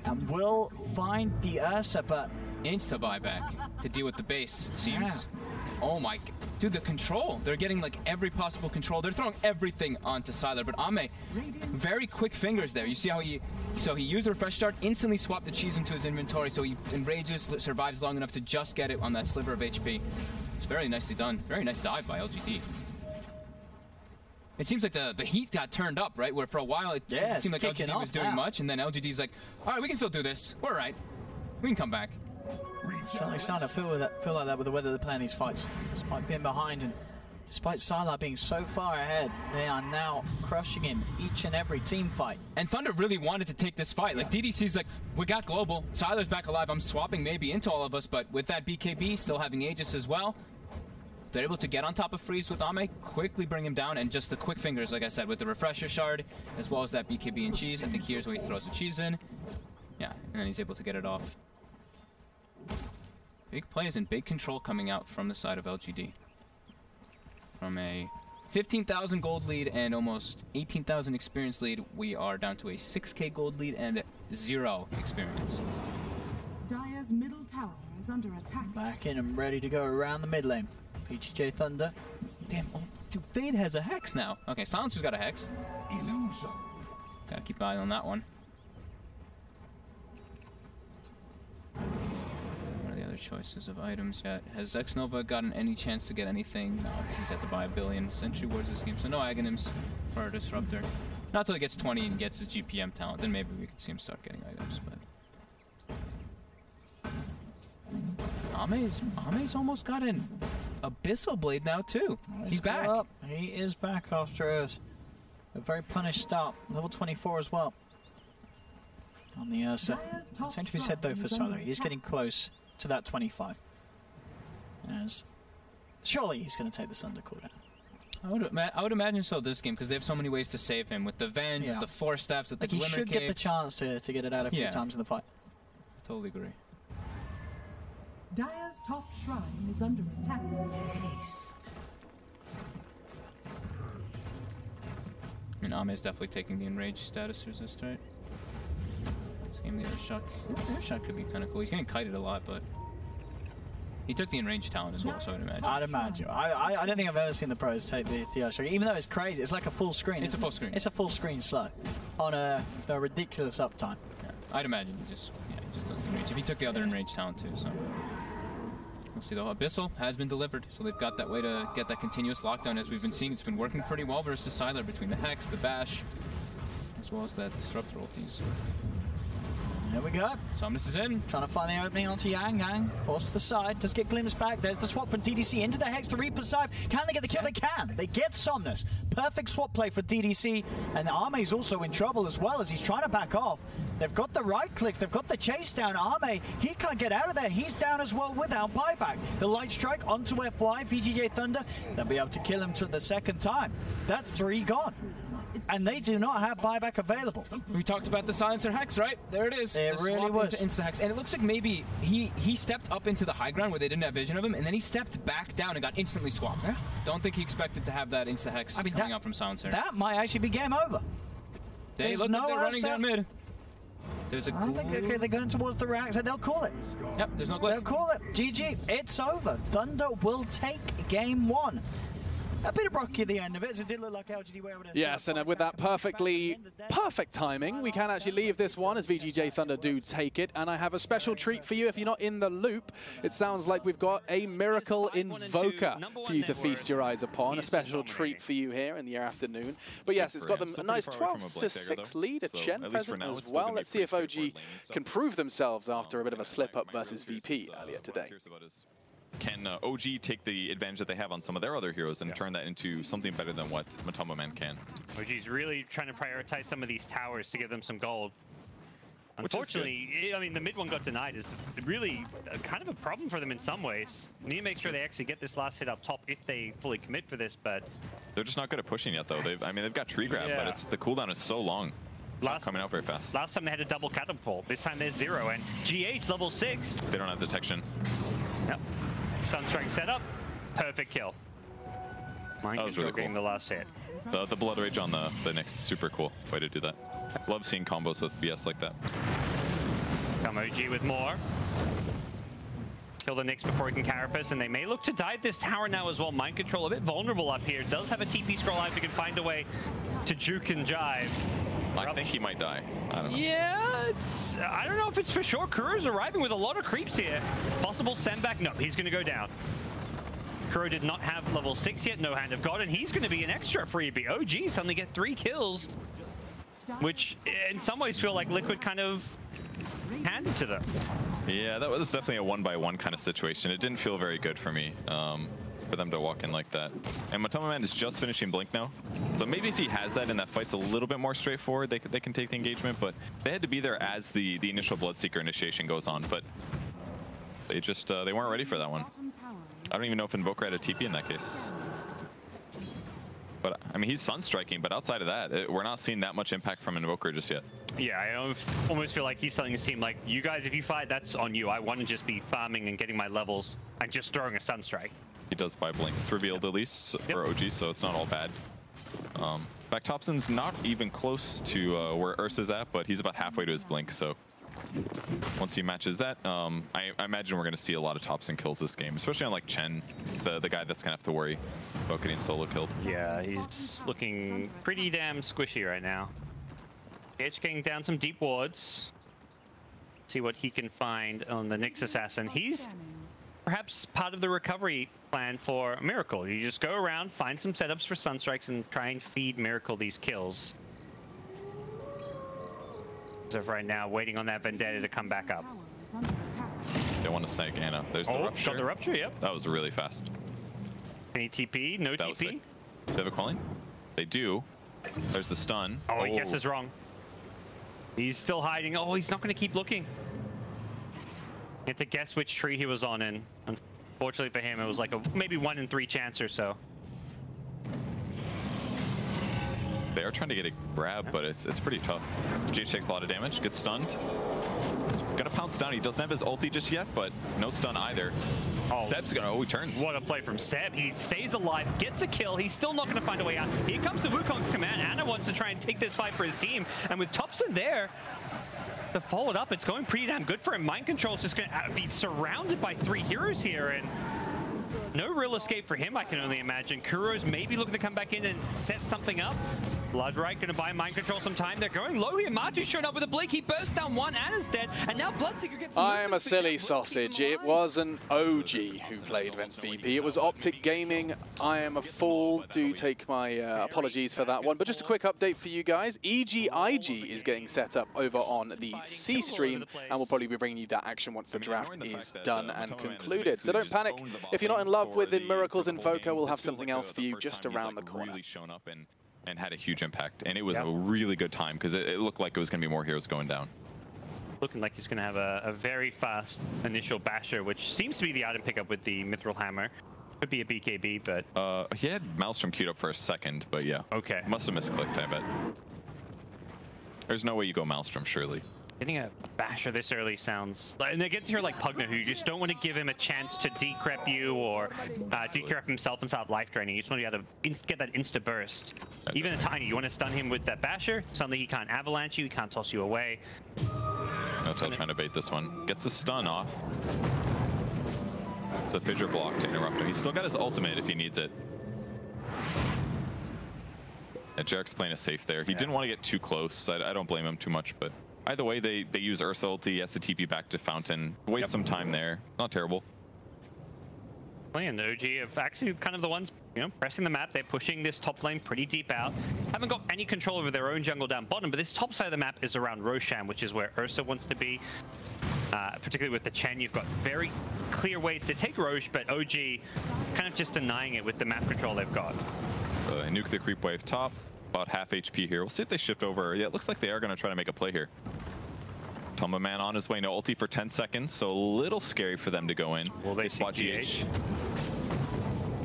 and will find the Ursa, but... Insta buyback to deal with the base, it seems. Yeah. Oh my... Dude, the control. They're getting like every possible control. They're throwing everything onto Sylar, but Ame, very quick fingers there. You see how he used the refresh start, instantly swapped the cheese into his inventory, so he enrages, survives long enough to just get it on that sliver of HP. It's very nicely done. Very nice dive by LGD. It seems like the heat got turned up, right? Where for a while it didn't seem like LGD was doing much, and then LGD's like, all right, we can still do this. We're all right. We can come back. Certainly starting to feel like that with the way that they're playing these fights. Despite being behind and despite Sylar being so far ahead, they are now crushing him each and every team fight. And Thunder really wanted to take this fight. Like DDC's like, we got global. Sylar's back alive. I'm swapping maybe into all of us, but with that BKB, still having Aegis as well, they're able to get on top of Freeze with Ame, quickly bring him down, and just the quick fingers, like I said, with the refresher shard, as well as that BKB and cheese. I think here's where he throws the cheese in. Yeah, and then he's able to get it off. Big plays and big control coming out from the side of LGD. From a 15,000 gold lead and almost 18,000 experience lead, we are down to a 6k gold lead and 0 experience. Dire's middle tower is under attack. Back in and ready to go around the mid lane. VGJ.Thunder. Damn, oh, dude, Fade has a Hex now. Okay, Silencer's got a Hex. Illusion. Gotta keep an eye on that one. Choices of items yet. Has X-Nova gotten any chance to get anything? No, because he's had to buy 1 billion Sentry Wards this game, so no Aghanims for a Disruptor. Not till he gets 20 and gets his GPM talent, then maybe we could see him start getting items, but... Ame's almost got an Abyssal Blade now, too. He's back. Up. He is back after a very punished start. Level 24 as well. On the Ursa. Same to be said, though, for Sylar. He's getting close to that 25. As surely he's going to take the Sunder cooldown. I would imagine so this game, because they have so many ways to save him. With the Venge, with the Force Staffs, with the Glimmer Capes. He should get the chance to get it out a few times in the fight. I totally agree. Dire's top shrine is under attack. Haste. I mean, Ame is definitely taking the enraged status resist, right? This game, the other shot could be kind of cool. He's getting kited a lot, but he took the enraged talent as well, so I'd imagine. I'd imagine. I don't think I've ever seen the pros take the other shot, even though it's crazy. It's like a full screen. It's a full screen. It's a full screen slow on a ridiculous uptime. Yeah, I'd imagine he just does the enraged. If he took the other enraged talent too, so. We'll see, though. Abyssal has been delivered, so they've got that way to get that continuous lockdown. As we've been seeing, it's been working pretty well versus Sylar between the Hex, the Bash, as well as that Disruptor ultis. There we go. Somnus is in. Trying to find the opening onto Yang. Yang forced to the side. Does get glimpsed back. There's the swap from DDC into the Hex to Reaper's side. Can they get the kill? They can. They get Somnus. Perfect swap play for DDC. And Arme's also in trouble as well as he's trying to back off. They've got the right clicks. They've got the chase down. Arme, he can't get out of there. He's down as well without buyback. The light strike onto FY. VGJ.Thunder. They'll be able to kill him to the second time. That's 3 gone. and they do not have buyback available. We talked about the silencer hex, right? There it is. It really was. Insta hex, and it looks like maybe he stepped up into the high ground where they didn't have vision of him, and then he stepped back down and got instantly swapped. Yeah. Don't think he expected to have that insta hex coming out from silencer. That might actually be game over. They look like they're running down mid. There's a I think, okay, they're going towards the reactor. They'll call it. Yep, there's no glyph. They'll call it. GG. It's over. Thunder will take game 1. A bit of rocky at the end of it, so it did look like LGD were able to... Yes, and with that perfect timing, we can actually leave this one as VGJ.Thunder do take it. And I have a special treat for you if you're not in the loop. It sounds like we've got a Miracle Invoker for you to feast your eyes upon. A special treat for you here in the afternoon. But yes, it's got them a nice 12-6 lead. A Chen present as well. Let's see if OG can prove themselves after a bit of a slip-up versus VP earlier today. Can OG take the advantage that they have on some of their other heroes and turn that into something better than what Matoma Man can? OG's really trying to prioritize some of these towers to give them some gold. Unfortunately, I mean, the mid one got denied is really kind of a problem for them in some ways. We need to make sure they actually get this last hit up top if they fully commit for this, but... They're just not good at pushing yet, though. They've got tree grab, but the cooldown is so long. It's not coming out very fast. Last time they had a double catapult. This time there's 0, and GH level 6. They don't have detection. Yep. Sunstrike setup, perfect kill. Mind that was really cool. Getting the last hit. The Blood Rage on the Nyx, super cool way to do that. Love seeing combos with BS like that. Come OG with more. Kill the Nyx before he can Carapace, and they may look to dive this tower now as well. Mind Control a bit vulnerable up here. Does have a TP scroll out if he can find a way to juke and jive. I think he might die. I don't know. Yeah, I don't know if it's for sure. Kuro's arriving with a lot of creeps here. Possible send back. No, he's going to go down. Kuro did not have level 6 yet. No Hand of God, and he's going to be an extra freebie. OG suddenly get 3 kills, which in some ways feel like Liquid kind of handed to them. Yeah, that was definitely a 1-by-1 kind of situation. It didn't feel very good for me. For them to walk in like that. And Matoma Man is just finishing Blink now. So maybe if he has that and that fight's a little bit more straightforward, they can take the engagement, but they had to be there as the initial Bloodseeker initiation goes on, but they just, they weren't ready for that one. I don't even know if Invoker had a TP in that case. But, I mean, he's Sunstriking, but outside of that, we're not seeing that much impact from Invoker just yet. Yeah, I almost feel like he's telling his team, like, you guys, if you fight, that's on you. I want to just be farming and getting my levels and just throwing a Sunstrike. He does buy Blink. It's revealed at least for OG, so it's not all bad. Back Thompson's not even close to where Ursa's at, but he's about halfway to his Blink, so once he matches that, I imagine we're going to see a lot of Thompson kills this game, especially on like Chen, the guy that's going to have to worry about getting solo killed. Yeah, he's looking pretty damn squishy right now. Edge getting down some deep wards. See what he can find on the Nyx Assassin. He's perhaps part of the recovery plan for Miracle. You just go around, find some setups for Sunstrikes, and try and feed Miracle these kills. So right now, waiting on that Vendetta to come back up. They want to snag Anna. There's the Rupture. Got the Rupture, yep. That was really fast. Any TP? No that TP? Was sick. Do they have a calling? They do. There's the stun. Oh, he guesses wrong. He's still hiding. Oh, he's not going to keep looking. You have to guess which tree he was on, and unfortunately for him, it was like a maybe 1 in 3 chance or so. They are trying to get a grab, but it's pretty tough. GH takes a lot of damage, gets stunned. He's gonna pounce down. He doesn't have his ulti just yet, but no stun either. Oh, Seb's gonna, he turns. What a play from Seb. He stays alive, gets a kill. He's still not gonna find a way out. Here comes the Wukong's command. Anna wants to try and take this fight for his team, and with Thompson there to follow it up, it's going pretty damn good for him. Mind Control's just gonna be surrounded by 3 heroes here, and no real escape for him, I can only imagine. Kuro's maybe looking to come back in and set something up. Bloodright going to buy Mind Control some time. They're going low here. Matu showed up with a blink. He bursts down one. Anna's dead. And now Bloodseeker gets... I am a silly sausage. It was an OG who played against VP. It was Optic Gaming. I am a fool. Do take my apologies for that one. But just a quick update for you guys. EGIG is getting set up over on the C stream. And we'll probably be bringing you that action once the draft is done and concluded. So don't panic. If you're not in love with Miracle's Invoker, we'll have something else for you just around the corner. And had a huge impact, and it was a really good time because it looked like it was going to be more heroes going down. Looking like he's going to have a very fast initial basher, which seems to be the item pickup with the Mithril Hammer. Could be a BKB, but... he had Maelstrom queued up for a second, but yeah. Okay. Must have misclicked, I bet. There's no way you go Maelstrom, surely. Getting a basher this early sounds... And against here like Pugna, who you just don't want to give him a chance to decrep you or decrep himself and start life draining. You just want to be able to get that insta-burst. Even a Tiny, you want to stun him with that basher. Suddenly he can't avalanche you, he can't toss you away. N0tail trying to bait this one. Gets the stun off. It's a fissure block to interrupt him. He's still got his ultimate if he needs it. And Jarek's playing it safe there. He didn't want to get too close. I don't blame him too much, but either way, they use Ursa ulti. He has to TP back to Fountain. Waste some time there. Not terrible. And OG have actually kind of the ones, you know, pressing the map. They're pushing this top lane pretty deep out. Haven't got any control over their own jungle down bottom, but this top side of the map is around Roshan, which is where Ursa wants to be. Particularly with the Chen, you've got very clear ways to take Roche, but OG kind of just denying it with the map control they've got. Nuke the creep wave top, about half HP here. We'll see if they shift over. Yeah, it looks like they are going to try to make a play here. Tumba Man on his way, no ulti for 10 seconds, so a little scary for them to go in. Will they spot GH?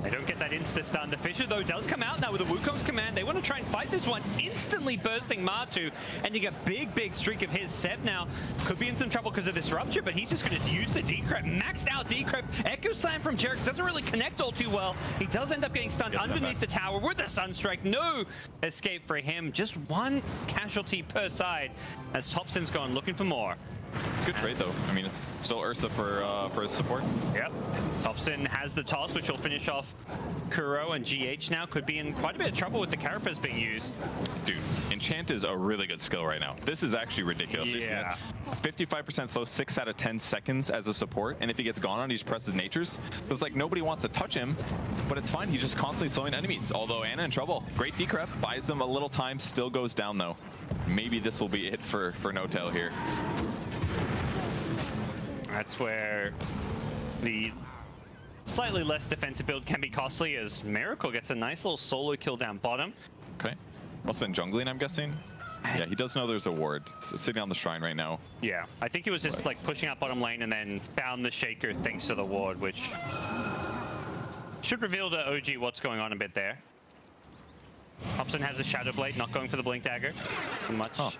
They don't get that insta-stun. The Fissure, though, does come out now with the Wukong's command. They want to try and fight this one, instantly bursting Martu, and you get big streak of his. Seb now could be in some trouble because of this Rupture, but he's just going to use the decrep, maxed out decrep. Echo Slam from Jerix doesn't really connect all too well. He does end up getting stunned underneath the tower with the Sunstrike. No escape for him. Just one casualty per side as Topson's gone looking for more. It's a good trade, though. I mean, it's still Ursa for his support. Yep. Topson has the toss, which will finish off Kuro, and GH now could be in quite a bit of trouble with the Carapace being used. Dude, Enchant is a really good skill right now. This is actually ridiculous. Yeah. 55% slow, 6 out of 10 seconds as a support, and if he gets gone on, he just presses Natures. So it's like nobody wants to touch him, but it's fine. He's just constantly slowing enemies. Although Ana in trouble. Great decrep, buys them a little time, still goes down, though. Maybe this will be it for N0tail here. That's where the slightly less defensive build can be costly, as Miracle gets a nice little solo kill down bottom. Okay. Must have been jungling, I'm guessing. Yeah, he does know there's a ward. It's sitting on the shrine right now. Yeah, I think he was just like pushing up bottom lane and then found the Shaker thanks to the ward, which should reveal to OG what's going on a bit there. Hobson has a Shadow Blade, not going for the Blink Dagger so much. Oh.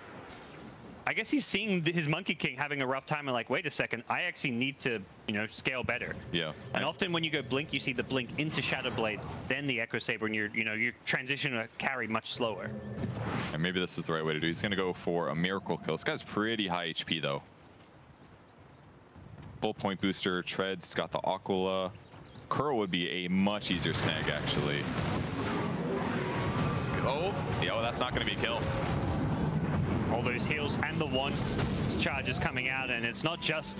I guess he's seeing his Monkey King having a rough time and like, wait a second, I actually need to, you know, scale better. Yeah. And often when you go Blink, you see the Blink into Shadow Blade, then the Echo Saber, and you're transition to carry much slower. And maybe this is the right way to do. He's going to go for a Miracle kill. This guy's pretty high HP though. Full point booster, Treads, got the Aquila. Kuro would be a much easier snag actually. Let's go. Yeah, well, that's not going to be a kill. All those heals and the one charges coming out, and it's not just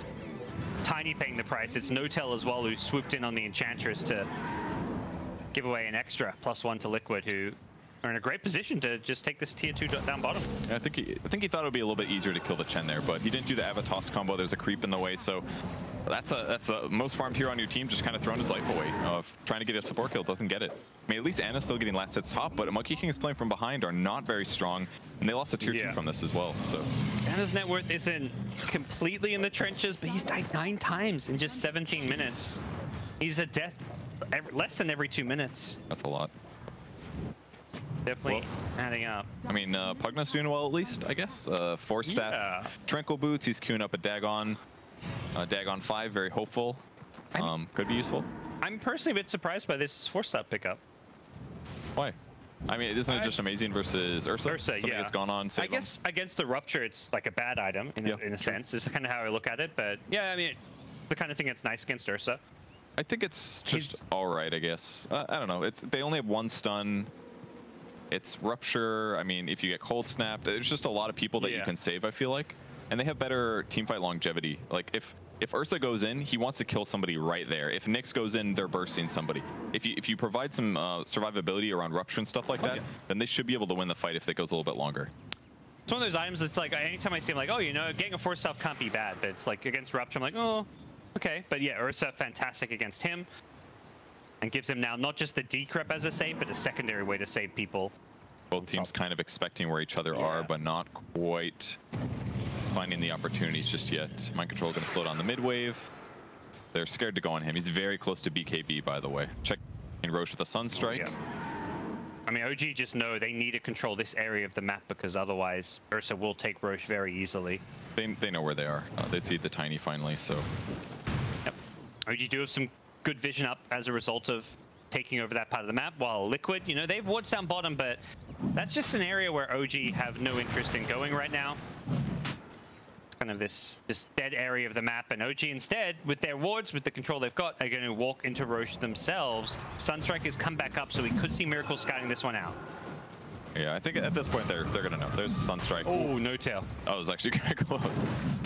Tiny paying the price, it's N0tail as well, who swooped in on the Enchantress to give away an extra +1 to Liquid, who are in a great position to just take this tier 2 down bottom. Yeah, I think he thought it would be a little bit easier to kill the Chen there, but he didn't do the Avatos combo. There's a creep in the way, so that's a most farmed hero on your team just kind of throwing his life away. Trying to get a support kill, doesn't get it. I mean, at least Ana's still getting last hits top, but Monkey King is playing from behind, are not very strong, and they lost a tier 2 from this as well. So Ana's net worth isn't completely in the trenches, but he's died 9 times in just 17 minutes. He's a death less than every 2 minutes. That's a lot. Definitely adding up. I mean, Pugna's doing well at least, I guess. Force Staff, Tranquil Boots, he's queuing up a Dagon. Dagon 5, very hopeful. Could be useful. I'm personally a bit surprised by this Force Staff pickup. Why? I mean, isn't it just amazing versus Ursa? Somebody yeah. that's gone on, I guess against the Rupture, it's like a bad item in a sense. It's kind of how I look at it. But yeah, I mean, the kind of thing that's nice against Ursa. I think it's just all right, I guess. I don't know. They only have 1 stun. It's Rupture. I mean, if you get Cold Snap, there's just a lot of people that you can save, I feel like. And they have better teamfight longevity. Like, if Ursa goes in, he wants to kill somebody right there. If Nyx goes in, they're bursting somebody. If you provide some survivability around Rupture and stuff like that, then they should be able to win the fight if it goes a little bit longer. It's one of those items that's like, anytime I see him, like, oh, you know, getting a Force Staff can't be bad. But it's like, against Rupture, I'm like, oh, okay. But yeah, Ursa, fantastic against him. And gives him now not just the decrep as a save, but a secondary way to save people. Both teams kind of expecting where each other are, but not quite finding the opportunities just yet. Mind Control going to slow down the mid wave. They're scared to go on him. He's very close to BKB, by the way. Check in Roche with a Sunstrike. Oh, yeah. I mean, OG just know they need to control this area of the map because otherwise Ursa will take Roche very easily. They know where they are. They see the Tiny finally, so... Yep. OG do have some good vision up as a result of taking over that part of the map, while Liquid, you know, they've wards down bottom, but that's just an area where OG have no interest in going right now. It's kind of this dead area of the map, and OG instead, with their wards, with the control they've got, are going to walk into Roche themselves. Sunstrike has come back up, so we could see Miracle scouting this one out. Yeah, I think at this point they're gonna know. There's Sunstrike. Oh, no tail. That was actually kind of close.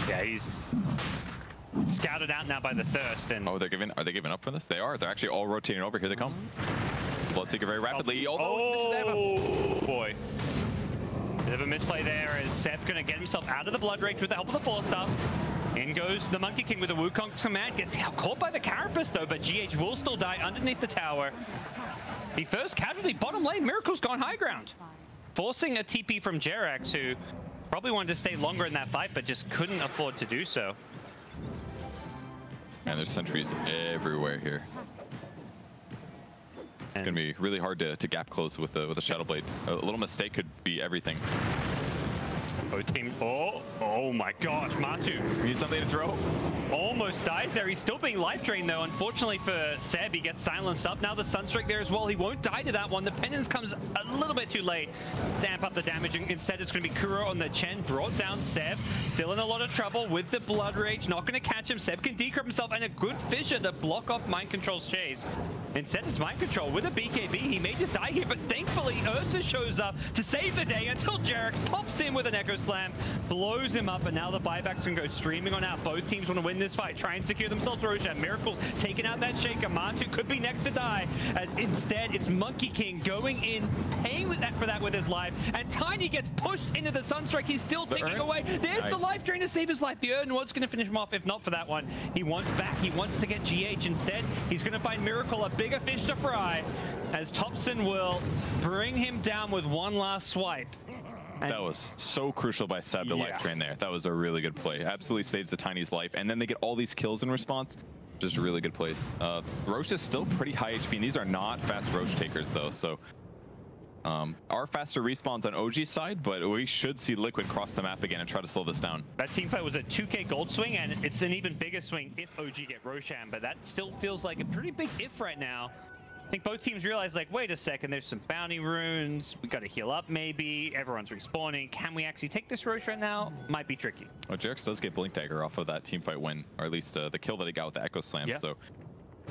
Yeah, he's scouted out now by the Thirst, and are they giving up for this? They are. They're actually all rotating over. Here they come. Bloodseeker very rapidly. Oh boy. Bit of a misplay there as Seb's gonna get himself out of the Blood Rage with the help of the 4-star. In goes the Monkey King with the Wukong's command. Gets caught by the Carapace though, but GH will still die underneath the tower. The first casualty bottom lane. Miracle's gone high ground, forcing a TP from Jerax, who probably wanted to stay longer in that fight, but just couldn't afford to do so. And there's sentries everywhere here. It's going to be really hard to gap close with a Shadow Blade. A little mistake could be everything. Both teams. Oh my gosh, Matu. Need something to throw. Almost dies there. He's still being life drained though. Unfortunately for Seb, he gets silenced up. Now the Sunstrike there as well. He won't die to that one. The penance comes a little bit too late to amp up the damage. Instead, it's going to be Kuro on the Chen. Brought down Seb. Still in a lot of trouble with the Blood Rage. Not going to catch him. Seb can decrypt himself, and a good Fissure to block off Mind Control's chase. Instead, it's Mind Control with a BKB. He may just die here, but thankfully Ursa shows up to save the day until Jerax pops in with an Echo Slam, blows him up, and now the buybacks can go streaming on out. Both teams want to win this fight, try and secure themselves Roche. Miracle's taking out that Shaker. Matu could be next to die. Instead, it's Monkey King going in, paying for that with his life, and Tiny gets pushed into the Sunstrike. He's still ticking away. There's the life drain to save his life. The Urn was going to finish him off, if not for that one. He wants back. He wants to get GH. Instead, he's going to find Miracle, a bigger fish to fry, as Thompson will bring him down with one last swipe. And that was so crucial by Seb to life drain there. That was a really good play. Absolutely saves the Tiny's life. And then they get all these kills in response. Just a really good place. Roche is still pretty high HP, and these are not fast Roche takers though. So our faster respawns on OG's side, but we should see Liquid cross the map again and try to slow this down. That team fight was a 2k gold swing, and it's an even bigger swing if OG get Roshan, but that still feels like a pretty big if right now. I think both teams realize, like, wait a second, there's some bounty runes, we got to heal up maybe, everyone's respawning. Can we actually take this Roche right now? Might be tricky. Well, Jerax does get Blink Dagger off of that team fight win, or at least the kill that he got with the Echo Slam, so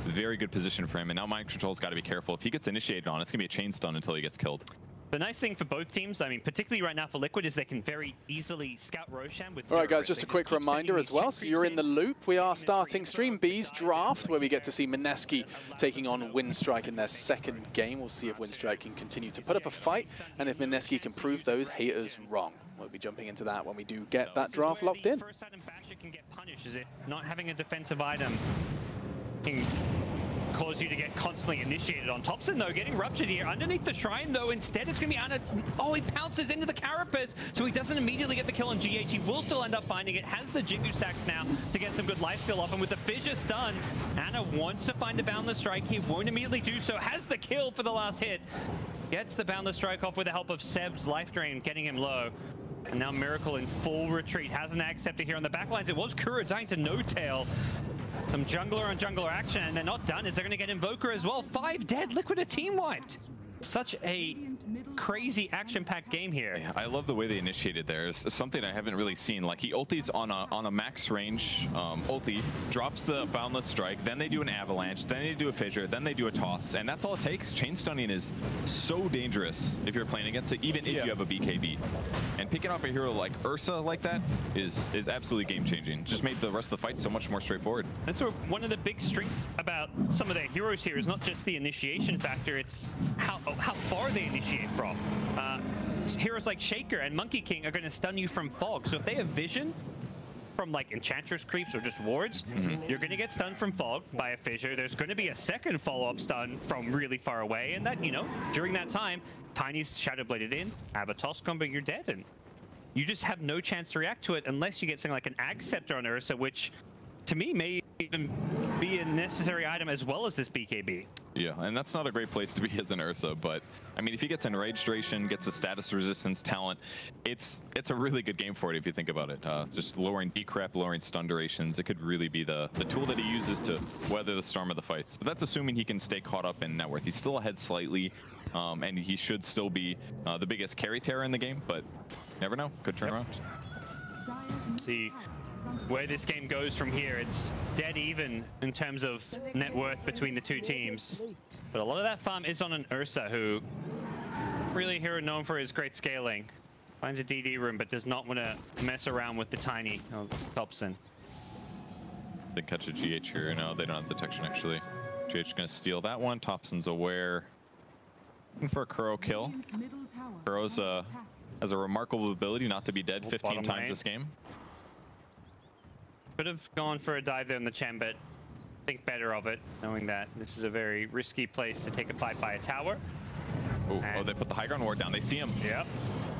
very good position for him. And now Mind Control's got to be careful. If he gets initiated on, it's going to be a chain stun until he gets killed. The nice thing for both teams, I mean, particularly right now for Liquid, is they can very easily scout Roshan with All right, guys, just a quick reminder as well. So you're in the loop. We are starting Stream B's draft, where we get to see Mineski taking on Windstrike in their second game. We'll see if Windstrike can continue to put up a fight, and if Mineski can prove those haters wrong. We'll be jumping into that when we do get that draft locked in. First item Basher can get punished, is it not having a defensive item can cause you to get constantly initiated on. Thompson, though, getting ruptured here. Underneath the shrine, though, instead it's going to be Anna. Oh, he pounces into the Carapace, so he doesn't immediately get the kill on GH. He will still end up finding it. Has the Jingu stacks now to get some good lifesteal off. And with the Fissure stun, Anna wants to find a Boundless Strike. He won't immediately do so. Has the kill for the last hit. Gets the Boundless Strike off with the help of Seb's life drain, getting him low. And now Miracle in full retreat. Has an Ag Scepter here on the backlines. It was Kuro dying to no tail. Some jungler on jungler action, and they're not done as they're going to get Invoker as well. 5 dead, Liquid a team wiped. Such a crazy action-packed game here. Yeah, I love the way they initiated there. It's something I haven't really seen. Like, he ultis on a max range ulti, drops the Boundless Strike, then they do an Avalanche, then they do a Fissure, then they do a Toss, and that's all it takes. Chain stunning is so dangerous if you're playing against it, even if you have a BKB. And picking off a hero like Ursa like that is absolutely game-changing. Just made the rest of the fight so much more straightforward. That's one of the big strengths about some of their heroes here is not just the initiation factor, it's how far they initiate from. Heroes like Shaker and Monkey King are going to stun you from fog. So if they have vision from like Enchantress creeps or just wards, you're going to get stunned from fog by a Fissure. There's going to be a second follow-up stun from really far away. And that, you know, during that time, Tiny's Shadow Bladed in, have a toss combo, you're dead. And you just have no chance to react to it unless you get something like an Ag Scepter on Ursa, which to me, may even be a necessary item as well as this BKB. Yeah, and that's not a great place to be as an Ursa, but I mean, if he gets Enraged Duration, gets a status resistance talent, it's a really good game for it if you think about it. Just lowering decrep, lowering stun durations, it could really be the tool that he uses to weather the storm of the fights. But that's assuming he can stay caught up in net worth. He's still ahead slightly, and he should still be the biggest carry terror in the game, but never know, could turn around. See where this game goes from here. It's dead even in terms of net worth between the two teams. But a lot of that farm is on an Ursa, who really a hero known for his great scaling. Finds a DD room, but does not want to mess around with the tiny Thompson. They catch a GH here. No, they don't have detection actually. GH gonna steal that one. Thompson's aware. Looking for a Kuro kill. Kuro's has a remarkable ability not to be dead 15 times this game. Could have gone for a dive there in the Chen, but think better of it, knowing that this is a very risky place to take a fight by a tower. Ooh, oh, they put the high ground ward down. They see him. Yep.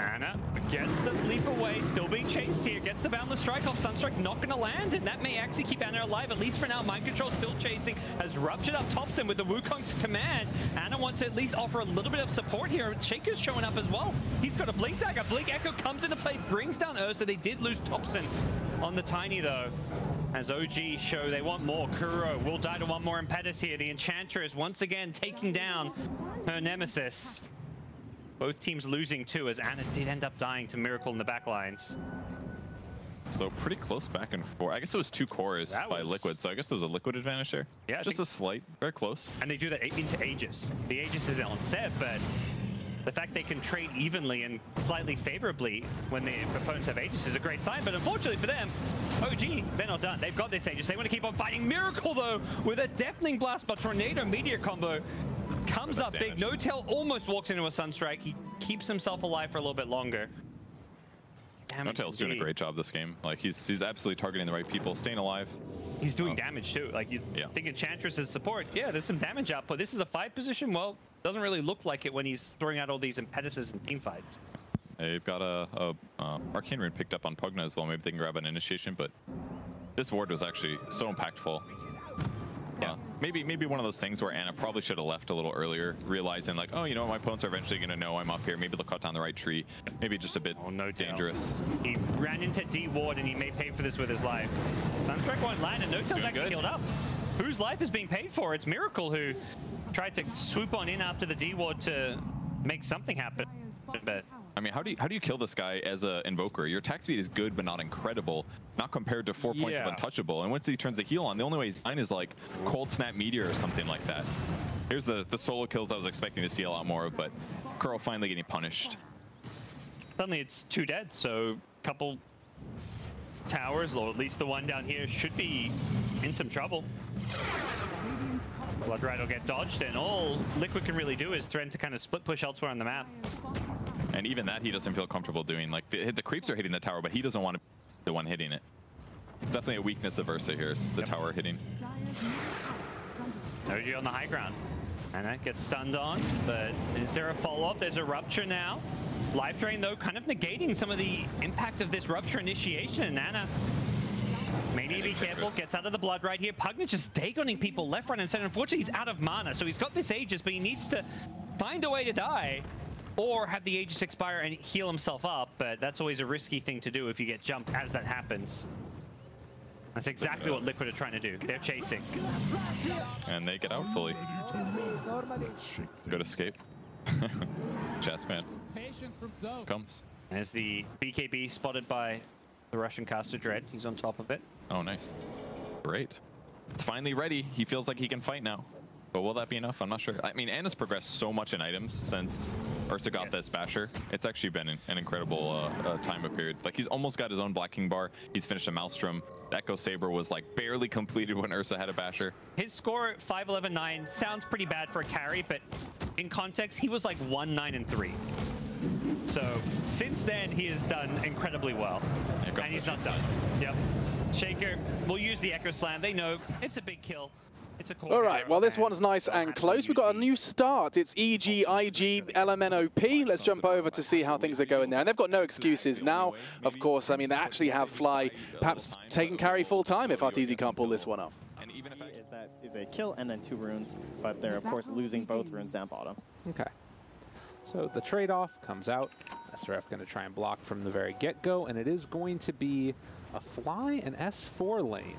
Ana gets the leap away, still being chased here. Gets the boundless strike off. Sunstrike not going to land, and that may actually keep Ana alive, at least for now. Mind Control still chasing, has ruptured up Thompson with the Wukong's command. Ana wants to at least offer a little bit of support here. Shaker's showing up as well. He's got a Blink Dagger. Blink Echo comes into play, brings down Ursa. They did lose Thompson on the Tiny, though. As OG show they want more. Kuro will die to one more Impetus here. The Enchantress once again taking down her nemesis. Both teams losing too, as Ana did end up dying to Miracle in the back lines. So pretty close back and forth. I guess it was 2 cores by Liquid, so I guess it was a Liquid advantage there. Yeah, just a slight, very close. And they do that into Aegis. The Aegis is on set, but the fact they can trade evenly and slightly favorably when the opponents have Aegis is a great sign. But unfortunately for them, OG, they're not done. They've got this Aegis. They want to keep on fighting. Miracle, though, with a Deafening Blast, but Tornado Meteor combo comes up big. No-Tail almost walks into a Sunstrike. He keeps himself alive for a little bit longer. No-Tail's doing a great job this game. Like, he's absolutely targeting the right people, staying alive. He's doing damage, too. Like, you think Enchantress is support. Yeah, there's some damage output. This is a fight position. Well, doesn't really look like it when he's throwing out all these Impetuses and team fights. They've got a Arcane Rune picked up on Pugna as well. Maybe they can grab an initiation, but this ward was actually so impactful. Yeah, maybe one of those things where Ana probably should have left a little earlier, realizing like, oh, you know what, my opponents are eventually going to know I'm up here. Maybe they'll cut down the right tree. Maybe just a bit dangerous. He ran into D ward and he may pay for this with his life. Sunstrike won't land and No-Tail's actually killed up. Whose life is being paid for? It's Miracle, who tried to swoop on in after the D ward to make something happen. But I mean, how do you kill this guy as an Invoker? Your attack speed is good, but not incredible. Not compared to 4 points of Untouchable. And once he turns the heal on, the only way he's dying is like Cold Snap Meteor or something like that. Here's the solo kills I was expecting to see a lot more of, but Kuro finally getting punished. Suddenly it's 2 dead, so a couple towers, or at least the one down here, should be in some trouble. Blood Ride will get dodged, and all Liquid can really do is threaten to kind of split push elsewhere on the map. And even that he doesn't feel comfortable doing. Like, the creeps are hitting the tower, but he doesn't want to be the one hitting it. It's definitely a weakness of Ursa here, is the tower hitting. OG on the high ground. And that gets stunned on, but is there a follow-up? There's a Rupture now. Life Drain, though, kind of negating some of the impact of this Rupture initiation. Ana may need to be careful, gets out of the Blood right here. Pugna just Dagoning people left, right, and center. Unfortunately, he's out of mana, so he's got this Aegis, but he needs to find a way to die or have the Aegis expire and heal himself up, but that's always a risky thing to do if you get jumped as that happens. That's exactly what Liquid are trying to do. They're chasing. And they get out fully. Good escape. Chessman comes. As the BKB spotted by the Russian caster Dread. He's on top of it. Oh, nice. Great. It's finally ready. He feels like he can fight now. But will that be enough? I'm not sure. I mean, Ana's progressed so much in items since Ursa got this Basher. It's actually been an incredible time period. Like, he's almost got his own Black King bar. He's finished a Maelstrom. The Echo Saber was like barely completed when Ursa had a Basher. His score 5-11-9 sounds pretty bad for a carry, but in context, he was like 1-9-3. So since then, he has done incredibly well. And he's not done. Yep. Shaker will use the Echo Slam. They know it's a big kill. All right, well, this one's nice and close. We've got a new start. It's EG, IG, LMNOP. Let's jump over to see how things are going there. And they've got no excuses now, of course. I mean, they actually have Fly perhaps taking carry full time if Arteezy can't pull this one off. That is a kill and then 2 runes, but they're, of course, losing both runes down bottom. Okay. So the trade-off comes out. SRF going to try and block from the very get-go, and it is going to be a Fly and S4 lane.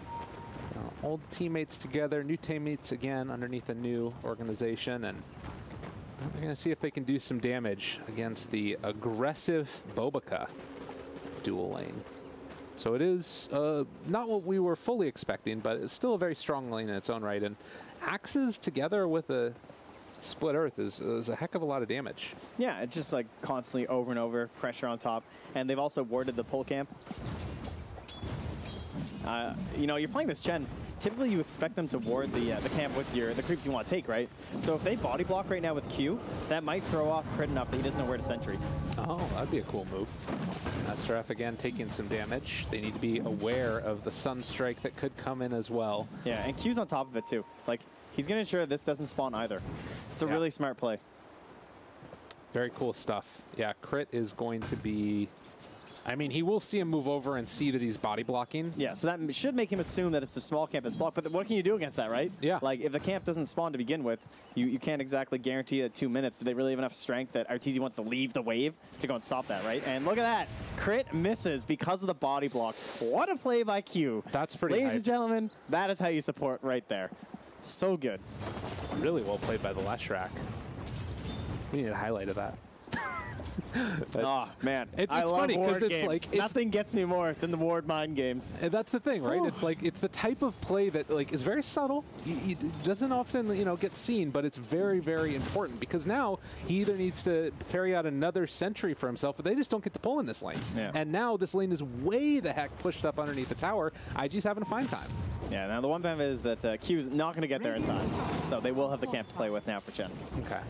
Old teammates together, new teammates again underneath a new organization, and they're going to see if they can do some damage against the aggressive Bobaka dual lane. So it is not what we were fully expecting, but it's still a very strong lane in its own right, and Axes together with a Split Earth is a heck of a lot of damage. Yeah, it's just like constantly over and over, pressure on top, and they've also warded the pull camp. You know, you're playing this Chen. Typically, you expect them to ward the camp with the creeps you want to take, right? So if they body block right now with Q, that might throw off Crit enough that he doesn't know where to sentry. Oh, that'd be a cool move. SRF again taking some damage. They need to be aware of the Sunstrike that could come in as well. Yeah, and Q's on top of it too. Like, he's going to ensure this doesn't spawn either. It's a really smart play. Very cool stuff. Yeah, Crit is going to be... I mean, he will see him move over and see that he's body blocking. Yeah, so that should make him assume that it's a small camp that's blocked. But what can you do against that, right? Yeah. Like, if the camp doesn't spawn to begin with, you can't exactly guarantee that 2 minutes. Do they really have enough strength that Arteezy wants to leave the wave to go and stop that, right? And look at that. Crit misses because of the body block. What a play by Q. That's pretty Ladies and gentlemen, that is how you support right there. So good. Really well played by the Leshrac. We need a highlight of that. Oh man, it's I love funny because ward it's games. like nothing gets me more than the ward mind games. And that's the thing, right? It's like it's the type of play that like is very subtle. He doesn't often get seen, but it's very, very important because now he either needs to ferry out another sentry for himself, or they just don't get to pull in this lane. Yeah. And now this lane is way the heck pushed up underneath the tower. IG's having a fine time. Yeah. Now the one benefit is that Q's not going to get there in time, so they will have the camp to play with now for Chen. Okay.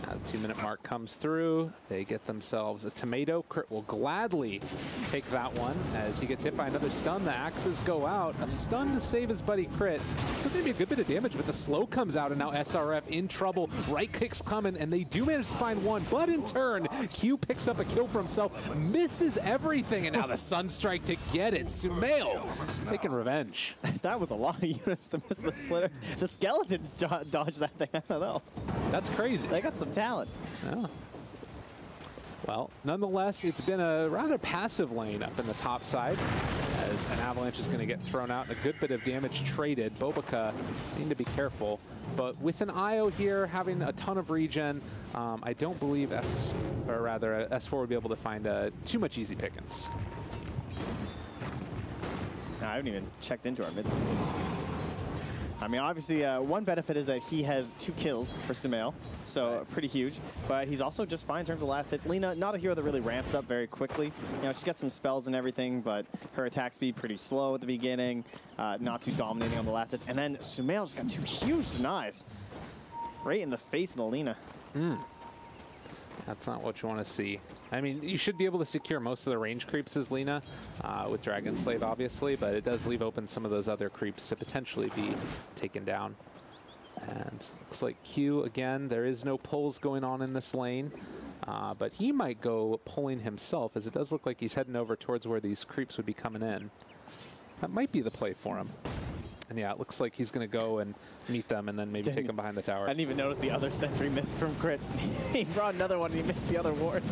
The 2-minute mark comes through. They get themselves a tomato. Crit will gladly take that one as he gets hit by another stun. The axes go out. A stun to save his buddy Crit. So maybe a good bit of damage, but the slow comes out, and now SRF in trouble. Right kick's coming, and they do manage to find one, but in turn, Q picks up a kill for himself, misses everything, and now the Sunstrike to get it. Sumail taking revenge. That was a lot of units to miss the splitter. The skeletons dodged that thing. I don't know. That's crazy. They got some talent. Yeah. Well, nonetheless, it's been a rather passive lane up in the top side as an avalanche is going to get thrown out and a good bit of damage traded. Bobaka need to be careful, but with an IO here having a ton of regen, I don't believe S4 would be able to find too much easy pickings. No, I haven't even checked into our mid. I mean, obviously, one benefit is that he has 2 kills for Sumail, so pretty huge. But he's also just fine in terms of last hits. Lina, not a hero that really ramps up very quickly. You know, she's got some spells and everything, but her attack speed pretty slow at the beginning, not too dominating on the last hits. And then Sumail's got 2 huge denies right in the face of the Lina. That's not what you want to see. I mean, you should be able to secure most of the range creeps as Lina, with Dragon Slave, obviously, but it does leave open some of those other creeps to potentially be taken down. And looks like Q, again, there is no pulls going on in this lane, but he might go pulling himself, as it does look like he's heading over towards where these creeps would be coming in. That might be the play for him. And yeah, it looks like he's going to go and meet them and then maybe take them behind the tower. I didn't even notice the other sentry missed from Crit. He brought another one and he missed the other ward.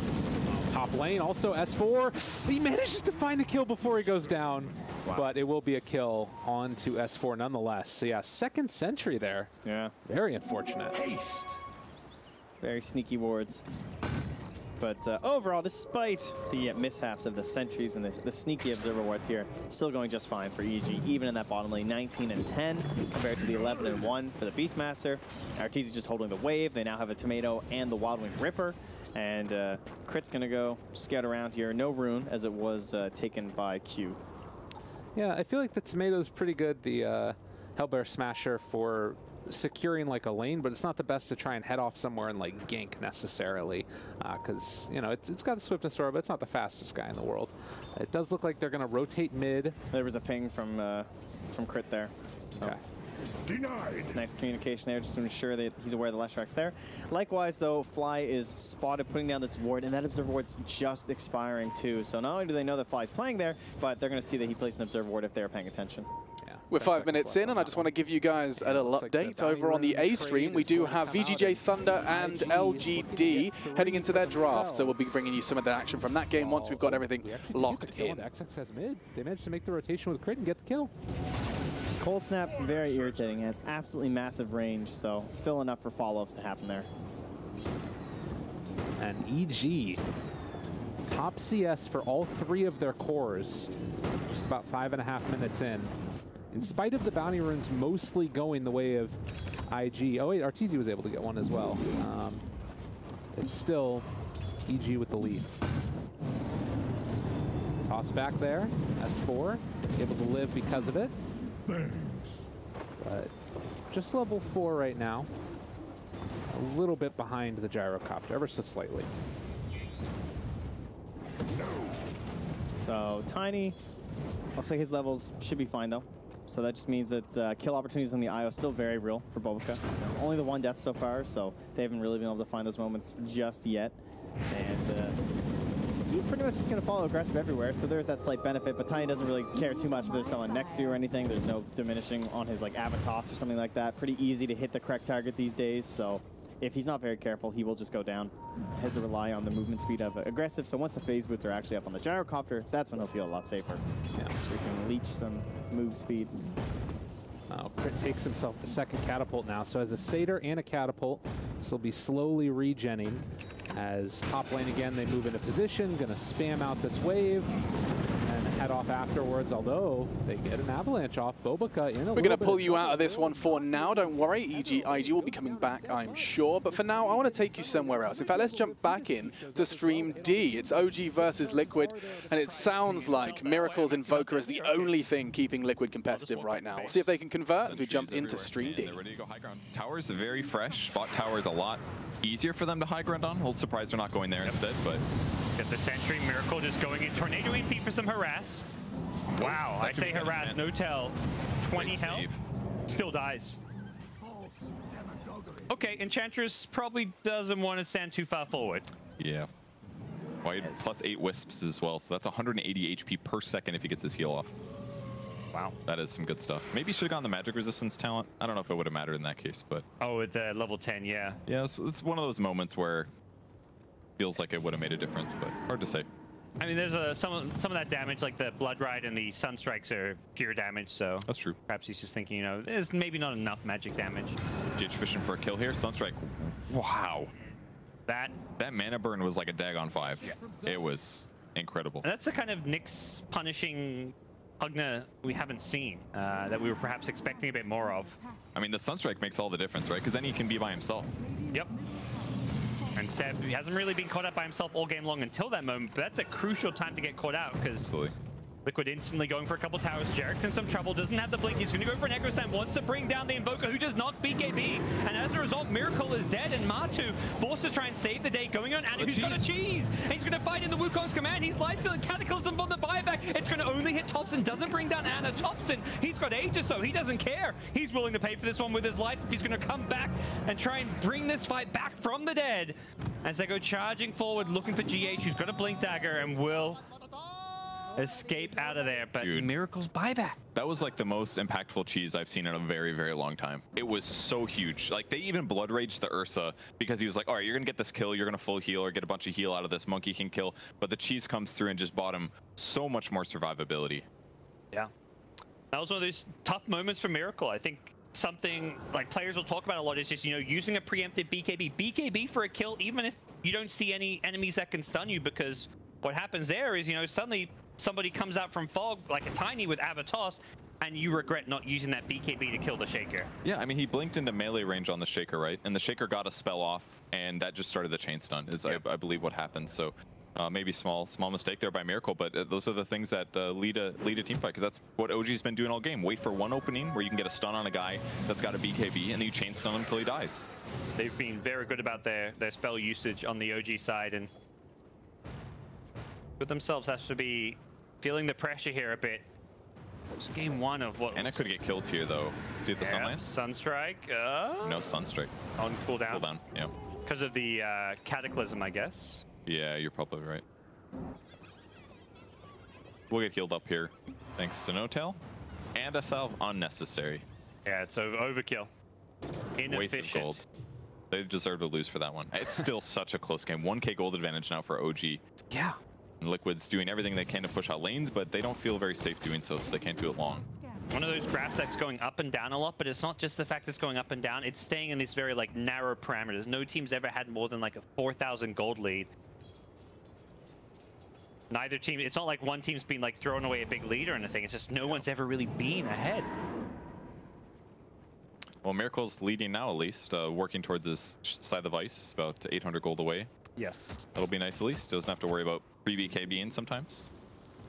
Top lane, also S4. He manages to find a kill before he goes down, but it will be a kill onto S4 nonetheless. So yeah, second sentry there. Yeah. Very unfortunate. Haste. Very sneaky wards. But overall, despite the mishaps of the sentries and the sneaky observer wards here, still going just fine for EG, even in that bottom lane. 19 and 10 compared to the 11 and 1 for the Beastmaster. Arteezy just holding the wave. They now have a Tomato and the Wildwing Ripper. And Crit's going to go scout around here. No rune, as it was taken by Q. Yeah, I feel like the Tomato's pretty good. The Hellbear Smasher for securing like a lane, but it's not the best to try and head off somewhere and like gank necessarily, because you know it's got the swiftness to it, but it's not the fastest guy in the world. It does look like they're going to rotate mid. There was a ping from Crit there. So. Okay. Denied. Nice communication there, just to ensure that he's aware the Leshrack's there. Likewise, though, Fly is spotted putting down this ward, and that Observer Ward's just expiring too. So not only do they know that Fly's playing there, but they're going to see that he plays an Observer Ward if they're paying attention. Yeah. We're 5 minutes in, and I just want to give you guys a little update. Over on the A stream, we do have VGJ.Thunder and LGD heading into their draft, so we'll be bringing you some of the action from that game once we've got everything locked in. XX has mid. They managed to make the rotation with Crit and get the kill. Cold Snap, very irritating. Has absolutely massive range, so still enough for follow-ups to happen there. And EG, top CS for all 3 of their cores, just about 5.5 minutes in. In spite of the bounty runes mostly going the way of IG. Oh wait, Arteezy was able to get one as well. It's still EG with the lead. Toss back there, S4, able to live because of it. But just level 4 right now. A little bit behind the gyrocopter, ever so slightly. So Tiny, looks like his levels should be fine though. So that just means that kill opportunities on the IO are still very real for Bobica. Only the 1 death so far, so they haven't really been able to find those moments just yet. And he's pretty much just going to follow aggressive everywhere, so there's that slight benefit, but Tiny doesn't really care too much if there's someone next to you or anything. There's no diminishing on his like Avatos or something like that. Pretty easy to hit the correct target these days, so if he's not very careful, he will just go down. He has to rely on the movement speed of aggressive, so once the phase boots are actually up on the gyrocopter, that's when he'll feel a lot safer. Yeah, so he can leech some move speed. Crit takes himself the 2nd catapult now, so as a Satyr and a catapult, this will be slowly regenning. As top lane again, they move into position, gonna spam out this wave and head off afterwards, although they get an avalanche off Bobica in a We're going to pull you out of this one for now, don't worry. IG will be coming back, I'm sure. But for now, I want to take you somewhere else. In fact, let's jump back in to Stream D. It's OG versus Liquid, and it sounds like Miracle's Invoker is the only thing keeping Liquid competitive right now. We'll see if they can convert as we jump into Stream D. They're ready to go high ground. Tower's very fresh. Bot tower is a lot easier for them to high ground on. A little surprised they're not going there instead, but... Get the Sentry, Miracle just going in. Tornado MP for some harass. Wow, I say harass, no tell. 20 health, still dies. Okay, Enchantress probably doesn't want to stand too far forward. Yeah. Wide plus 8 wisps as well, so that's 180 HP per second if he gets his heal off. Wow. That is some good stuff. Maybe he should have gotten the magic resistance talent. I don't know if it would have mattered in that case, but... Oh, at the level 10, yeah. Yeah, it's one of those moments where feels like it would have made a difference, but hard to say. I mean, there's some of that damage, like the Blood Ride and the Sunstrikes are pure damage, so... That's true. Perhaps he's just thinking, you know, there's maybe not enough magic damage. GH fishing for a kill here. Sunstrike. Wow. That mana burn was like a Dagon 5. Yeah. It was incredible. And that's the kind of Nyx punishing Pugna we haven't seen, that we were perhaps expecting a bit more of. I mean, the Sunstrike makes all the difference, right? Because then he can be by himself. Yep. And Seb, he hasn't really been caught out by himself all game long until that moment, but that's a crucial time to get caught out, because Liquid instantly going for a couple towers. Jarek's in some trouble, doesn't have the blink. He's going to go for an Echo Slam, wants to bring down the Invoker, who does not BKB. And as a result, Miracle is dead, and Matu forced to try and save the day, going on Annie, who's got a cheese. And he's going to fight in the Wukong's command. He's live to the Cataclysm from the buyback. It's going to only hit Thompson, doesn't bring down Anna. Thompson, he's got Aegis, so he doesn't care. He's willing to pay for this one with his life. He's going to come back and try and bring this fight back from the dead as they go charging forward, looking for GH, who's got a Blink Dagger and will escape out of there, but Dude, Miracle's buyback. That was like the most impactful cheese I've seen in a very, very long time. It was so huge. Like, they even blood raged the Ursa because he was like, all right, you're gonna get this kill, you're gonna full heal or get a bunch of heal out of this, Monkey can kill, but the cheese comes through and just bought him so much more survivability. Yeah. That was one of those tough moments for Miracle. I think something like players will talk about a lot is just, you know, using a preemptive BKB. BKB for a kill, even if you don't see any enemies that can stun you, because what happens there is, you know, suddenly somebody comes out from fog, like a Tiny with Avatos, and you regret not using that BKB to kill the Shaker. Yeah, I mean, he blinked into melee range on the Shaker, right? And the Shaker got a spell off, and that just started the chain stun, is I believe what happened. So Maybe small mistake there by Miracle, but those are the things that lead a team fight, because that's what OG's been doing all game. Wait for one opening where you can get a stun on a guy that's got a BKB, and then you chain stun him until he dies. They've been very good about their spell usage on the OG side, and with themselves has to be feeling the pressure here a bit. It's game one of what. And it could get killed here though. See the Sunlight? Sunstrike. No Sunstrike. On cooldown. Cooldown. Yeah. Because of the Cataclysm, I guess. Yeah, you're probably right. We'll get healed up here, thanks to No Tail. And a salve unnecessary. Yeah, it's overkill. Inefficient. Waste of gold. They deserve to lose for that one. It's still such a close game. 1k gold advantage now for OG. Yeah. And Liquid's doing everything they can to push out lanes, but they don't feel very safe doing so they can't do it long. One of those graphs that's going up and down a lot, but it's not just the fact it's going up and down. It's staying in these very like narrow parameters. No team's ever had more than like a 4,000 gold lead. Neither team, it's not like one team's been like throwing away a big lead or anything. It's just no one's ever really been ahead. Well, Miracle's leading now, at least, working towards his side of ice, about 800 gold away. Yes. That'll be nice, at least. Doesn't have to worry about pre-BKBing sometimes.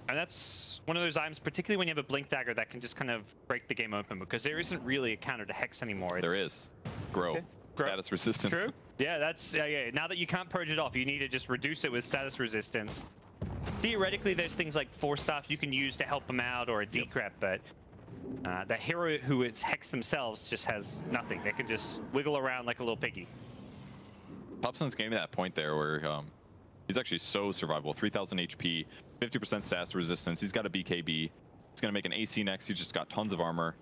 And that's one of those items, particularly when you have a Blink Dagger, that can just kind of break the game open, because there isn't really a counter to Hex anymore. There is. Grow. Okay. Status resistance. True. Yeah, that's, yeah. Now that you can't purge it off, you need to just reduce it with status resistance. Theoretically, there's things like Force Staff you can use to help them out, or a Decrep, but the hero who is Hex themselves just has nothing. They can just wiggle around like a little piggy. Popson's getting to that point there where he's actually so survivable. 3,000 HP, 50% status resistance. He's got a BKB. He's going to make an AC next. He's just got tons of armor.